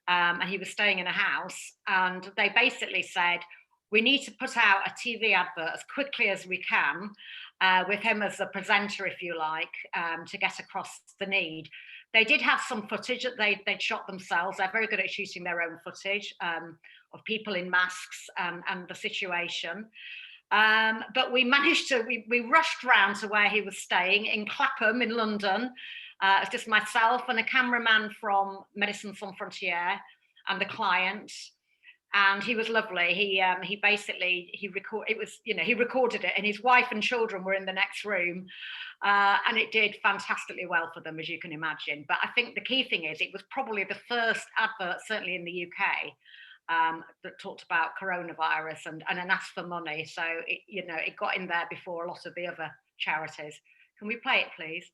Speaker 7: And he was staying in a house, and they basically said, we need to put out a TV advert as quickly as we can, with him as the presenter, if you like, to get across the need. They did have some footage that they'd shot themselves. They're very good at shooting their own footage of people in masks and the situation. But we managed to, we rushed round to where he was staying in Clapham in London. It's just myself and a cameraman from Médecins Sans Frontières and the client. And he was lovely. He recorded it, and his wife and children were in the next room, and it did fantastically well for them, as you can imagine. But I think the key thing is it was probably the first advert, certainly in the UK, that talked about coronavirus and asked for money. So it got in there before a lot of the other charities. Can we play it, please?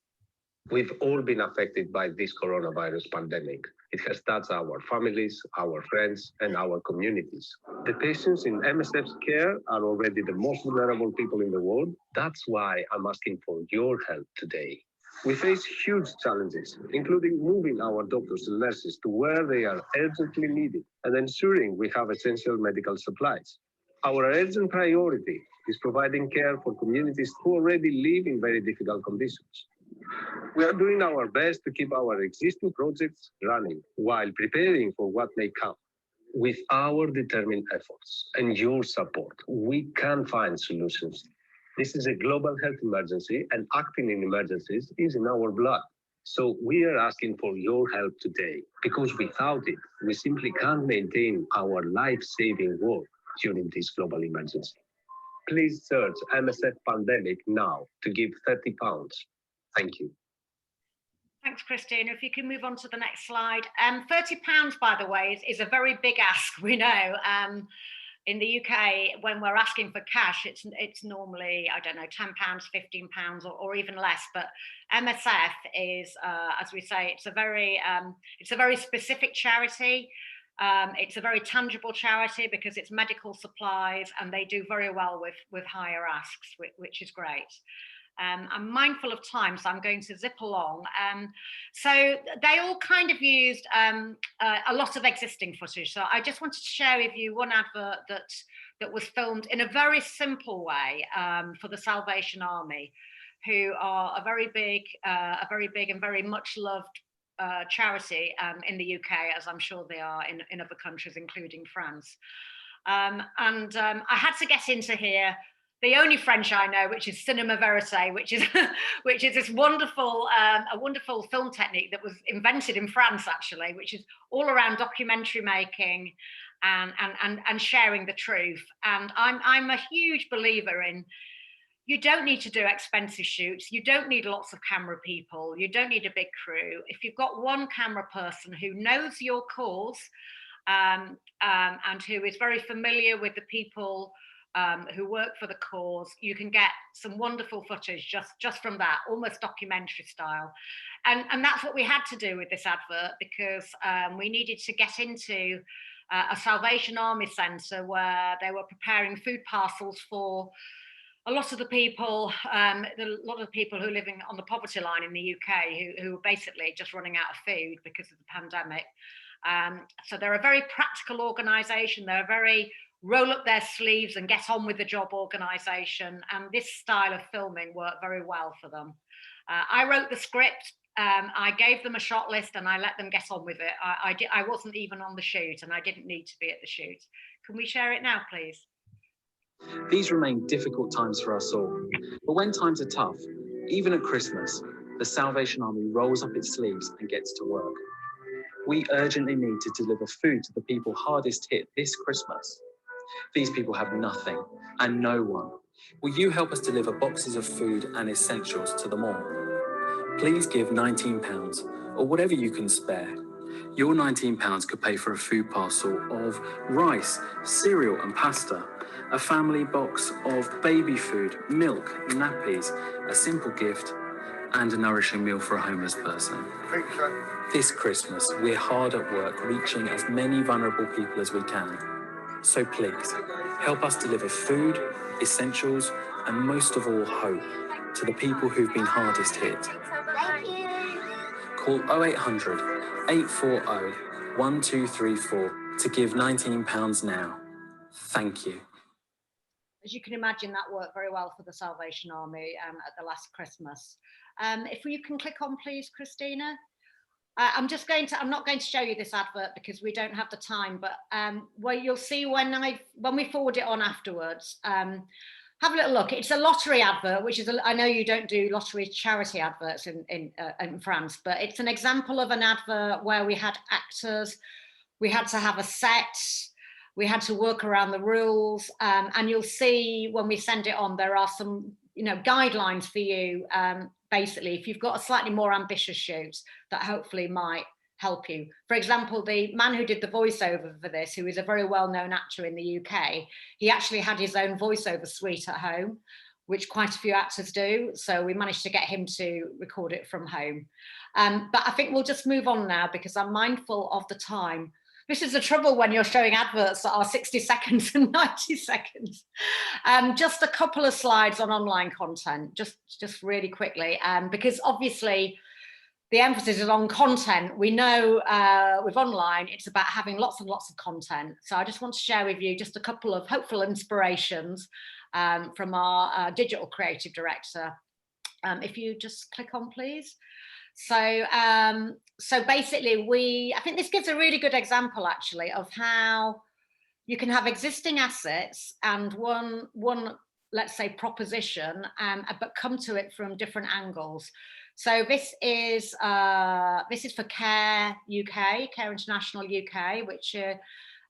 Speaker 12: We've all been affected by this coronavirus pandemic. It has touched our families, our friends, and our communities. The patients in MSF's care are already the most vulnerable people in the world. That's why I'm asking for your help today. We face huge challenges, including moving our doctors and nurses to where they are urgently needed and ensuring we have essential medical supplies. Our urgent priority is providing care for communities who already live in very difficult conditions. We are doing our best to keep our existing projects running while preparing for what may come. With our determined efforts and your support, we can find solutions. This is a global health emergency, and acting in emergencies is in our blood. So we are asking for your help today, because without it, we simply can't maintain our life-saving work during this global emergency. Please search MSF Pandemic now to give £30. Thank you.
Speaker 7: Thanks, Christina. If you can move on to the next slide. £30, by the way, is a very big ask, we know. In the UK, when we're asking for cash, it's normally, I don't know, £10, £15, or even less. But MSF is, as we say, it's a very specific charity. It's a very tangible charity because it's medical supplies, and they do very well with higher asks, which is great. I'm mindful of time, so I'm going to zip along. So they all kind of used a lot of existing footage. So I just wanted to share with you one advert that was filmed in a very simple way for the Salvation Army, who are a very big and very much loved charity in the UK, as I'm sure they are in other countries, including France. I had to get into here the only French I know, which is Cinema Verite, which is this wonderful, a wonderful film technique that was invented in France, actually, which is all around documentary making and sharing the truth. And I'm a huge believer in, you don't need to do expensive shoots. You don't need lots of camera people. You don't need a big crew. If you've got one camera person who knows your cause and who is very familiar with the people who work for the cause, you can get some wonderful footage just from that, almost documentary style. And that's what we had to do with this advert, because we needed to get into a Salvation Army centre where they were preparing food parcels for a lot of the people, who are living on the poverty line in the UK, who are basically just running out of food because of the pandemic. So they're a very practical organisation. They're a very roll up their sleeves and get on with the job organisation. And this style of filming worked very well for them. I wrote the script. I gave them a shot list and I let them get on with it. I wasn't even on the shoot and I didn't need to be at the shoot. Can we share it now, please?
Speaker 13: These remain difficult times for us all, but when times are tough, even at Christmas, the Salvation Army rolls up its sleeves and gets to work. We urgently need to deliver food to the people hardest hit this Christmas. These people have nothing and no one. Will you help us deliver boxes of food and essentials to them all? Please give £19 or whatever you can spare. Your £19 could pay for a food parcel of rice, cereal and pasta, a family box of baby food, milk, nappies, a simple gift, and a nourishing meal for a homeless person. This Christmas, we're hard at work reaching as many vulnerable people as we can. So please, help us deliver food, essentials, and most of all, hope to the people who've been hardest hit. Call 0800 840 1234 to give £19 now. Thank you.
Speaker 7: As you can imagine, that worked very well for the Salvation Army at the last Christmas. If you can click on, please, Christina. I'm not going to show you this advert because we don't have the time, but well, you'll see when we forward it on afterwards. Have a little look. It's a lottery advert, which is, I know you don't do lottery charity adverts in France, but it's an example of an advert where we had actors, we had to have a set, we had to work around the rules, and you'll see when we send it on, there are some guidelines for you, basically, if you've got a slightly more ambitious shoot that hopefully might help you. For example, the man who did the voiceover for this, who is a very well-known actor in the UK, he actually had his own voiceover suite at home, which quite a few actors do. So we managed to get him to record it from home. But I think we'll just move on now because I'm mindful of the time. This is the trouble when you're showing adverts that are 60 seconds and 90 seconds. Just a couple of slides on online content, just really quickly, because obviously the emphasis is on content. We know with online, it's about having lots and lots of content. So I just want to share with you just a couple of hopeful inspirations from our digital creative director. If you just click on, please. So basically I think this gives a really good example actually of how you can have existing assets and one let's say proposition, but come to it from different angles. So this is for Care UK, Care International UK, which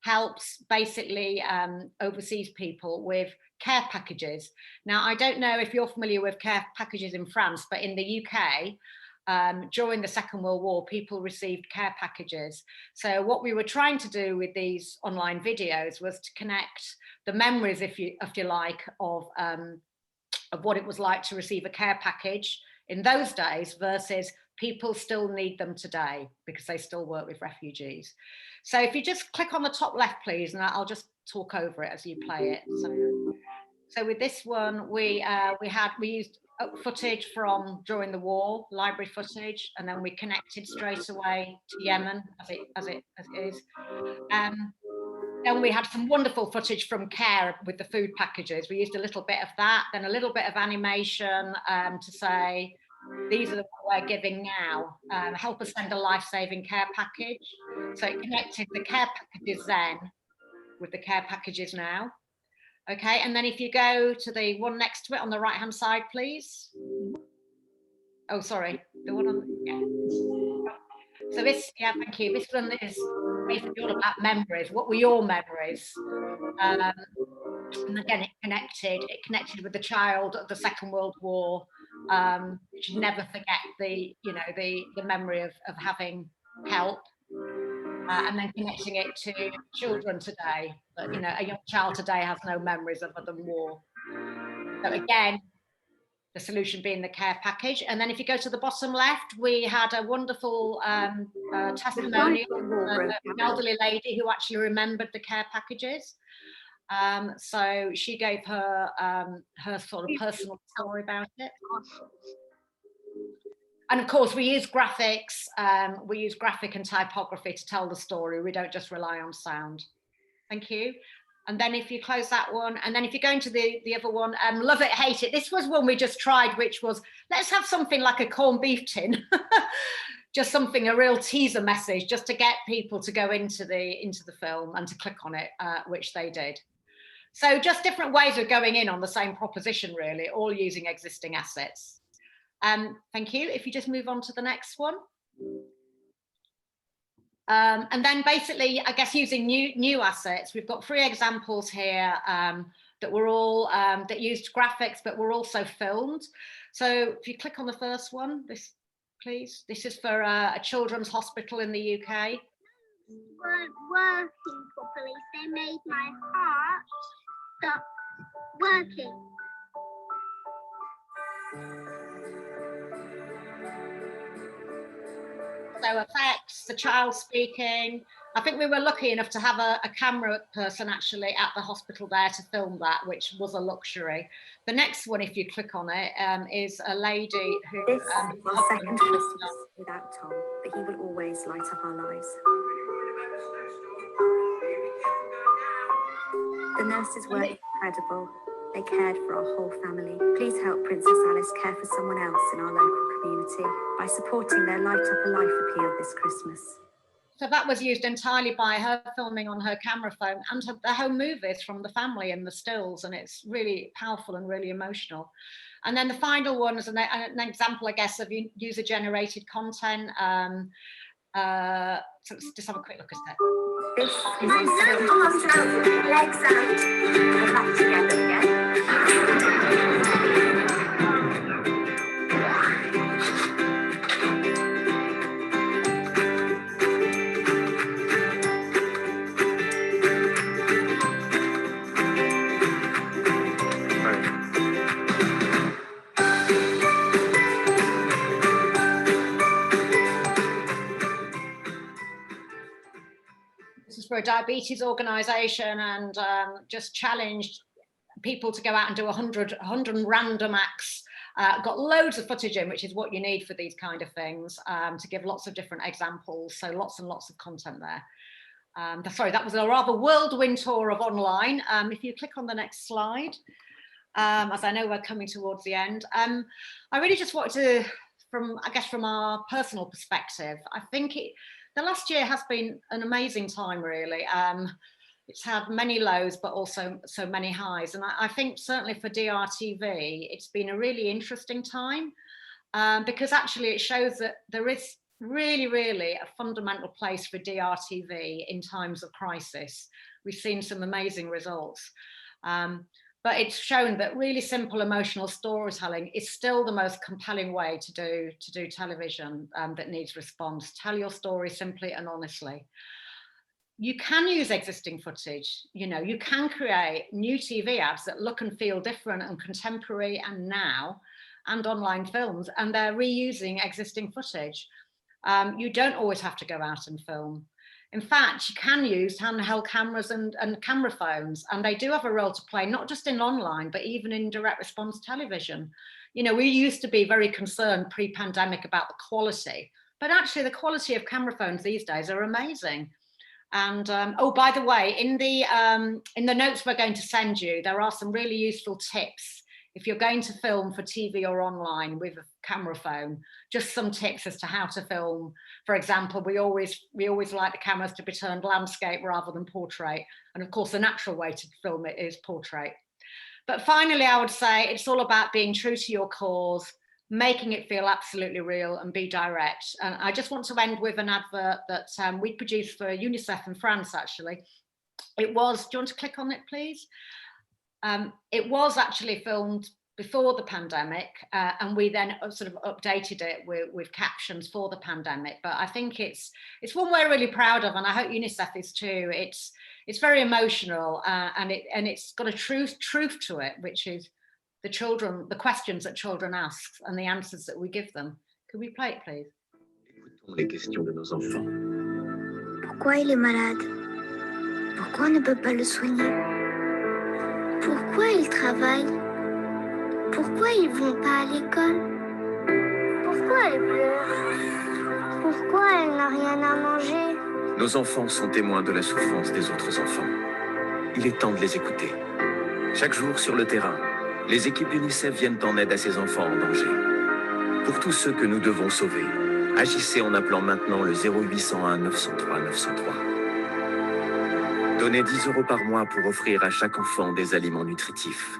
Speaker 7: helps basically overseas people with care packages. Now, I don't know if you're familiar with care packages in France, but in the UK, during the Second World War, people received care packages. So what we were trying to do with these online videos was to connect the memories, if you like, of what it was like to receive a care package in those days versus people still need them today because they still work with refugees. So if you just click on the top left, please, and I'll just talk over it as you play it. So with this one, we used footage from during the war, library footage, and then we connected straight away to Yemen as it is. Then we had some wonderful footage from Care with the food packages. We used a little bit of that, then a little bit of animation to say, these are what we're giving now. Help us send a life-saving care package. So it connected the care packages then with the care packages now. Okay, and then if you go to the one next to it on the right-hand side, please. Oh, sorry, the one on, yeah. So this, yeah, thank you. This one is basically all about memories. What were your memories? And again, it connected with the child of the Second World War. You should never forget the memory of having help. And then connecting it to children today. But a young child today has no memories other than war. So again, the solution being the care package. And then if you go to the bottom left, we had a wonderful testimony of an elderly lady who actually remembered the care packages. So she gave her her sort of personal story about it. And of course, we use graphics. We use graphic and typography to tell the story. We don't just rely on sound. Thank you. And then if you close that one, and then if you go into the other one, Love It, Hate It. This was one we just tried, which was, let's have something like a corned beef tin. Just something, a real teaser message, just to get people to go into the film and to click on it, which they did. So just different ways of going in on the same proposition, really, all using existing assets. Thank you. If you just move on to the next one. And then basically, I guess using new assets, we've got 3 examples here that were all that used graphics, but were also filmed. So if you click on the first one, this, please. This is for a children's hospital in the UK.
Speaker 10: Weren't working properly. They made my heart stop working.
Speaker 7: So effects, the child speaking. I think we were lucky enough to have a camera person actually at the hospital there to film that, which was a luxury. The next one, if you click on it, is a lady who...
Speaker 14: This is our second Christmas without Tom, but he will always light up our lives. The nurses were incredible. They cared for our whole family. Please help Princess Alice care for someone else in our local community by supporting their Light Up a Life appeal this Christmas.
Speaker 7: So that was used entirely by her filming on her camera phone, and the home movies from the family and the stills, and it's really powerful and really emotional. And then the final one is an example, I guess, of user-generated content. So let's just have a quick look at that.
Speaker 14: This is our legs out, back together again.
Speaker 7: For a diabetes organisation, and just challenged people to go out and do 100 random acts. Got loads of footage in, which is what you need for these kind of things, to give lots of different examples. So lots and lots of content there. Sorry, that was a rather whirlwind tour of online. If you click on the next slide, as I know we're coming towards the end, I really just wanted to, from our personal perspective, I think the last year has been an amazing time, really. It's had many lows, but also so many highs. And I think certainly for DRTV, it's been a really interesting time, because actually it shows that there is really, really a fundamental place for DRTV in times of crisis. We've seen some amazing results. But it's shown that really simple emotional storytelling is still the most compelling way to do television that needs response. Tell your story simply and honestly. You can use existing footage, you can create new TV ads that look and feel different and contemporary and now, and online films, and they're reusing existing footage. You don't always have to go out and film. In fact, you can use handheld cameras and camera phones, and they do have a role to play, not just in online, but even in direct response television. We used to be very concerned pre-pandemic about the quality, but actually the quality of camera phones these days are amazing. And oh, by the way, in the notes we're going to send you, there are some really useful tips. If you're going to film for TV or online with a camera phone, just some tips as to how to film. For example, we always like the cameras to be turned landscape rather than portrait. And of course, the natural way to film it is portrait. But finally, I would say it's all about being true to your cause, making it feel absolutely real, and be direct. And I just want to end with an advert that we produced for UNICEF in France, actually. It was, do you want to click on it, please? It was actually filmed before the pandemic, and we then sort of updated it with captions for the pandemic. But I think it's one we're really proud of, and I hope UNICEF is too. It's very emotional, and it's got a truth to it, which is the questions that children ask and the answers that we give them. Could we play it, please?
Speaker 12: Écoutons les questions de nos enfants.
Speaker 15: Pourquoi il est malade? Pourquoi on ne peut pas le soigner? Pourquoi il travaille? Pourquoi ils vont pas à l'école? Pourquoi elle pleure? Pourquoi elle n'a rien à manger?
Speaker 8: Nos enfants sont témoins de la souffrance des autres enfants. Il est temps de les écouter. Chaque jour sur le terrain, les équipes d'UNICEF viennent en aide à ces enfants en danger. Pour tous ceux que nous devons sauver, agissez en appelant maintenant le 0801 903 903. Donnez 10 € par mois pour offrir à chaque enfant des aliments nutritifs.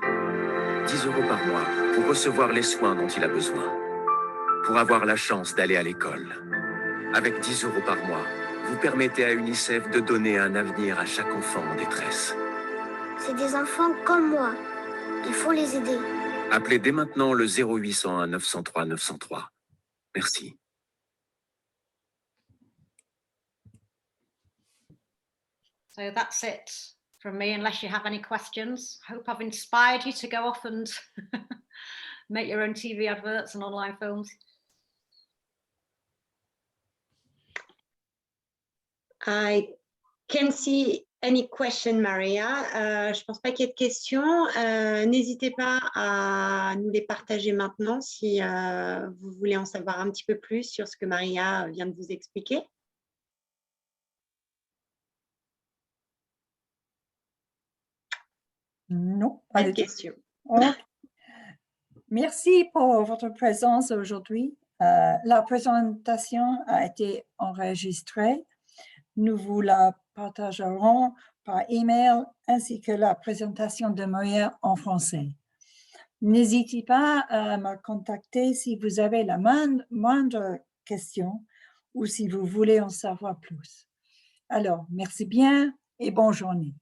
Speaker 8: 10 € par mois pour recevoir les soins dont il a besoin. Pour avoir la chance d'aller à l'école. Avec 10 € par mois, vous permettez à UNICEF de donner un avenir à chaque enfant en détresse.
Speaker 15: C'est des enfants comme moi. Il faut les aider.
Speaker 8: Appelez dès maintenant le 0801 903 903. Merci.
Speaker 7: So that's it from me, unless you have any questions. I hope I've inspired you to go off and make your own TV adverts and online films.
Speaker 4: I can't see any question, Maria. Je ne pense pas qu'il y ait de questions. N'hésitez pas à nous les partager maintenant si vous voulez en savoir un petit peu plus sur ce que Maria vient de vous expliquer.
Speaker 1: Non,
Speaker 4: pas de questions.
Speaker 1: Okay. Merci pour votre présence aujourd'hui. La présentation a été enregistrée. Nous vous la partagerons par email ainsi que la présentation de Maria en français. N'hésitez pas à me contacter si vous avez la moindre question ou si vous voulez en savoir plus. Alors, merci bien et bonne journée.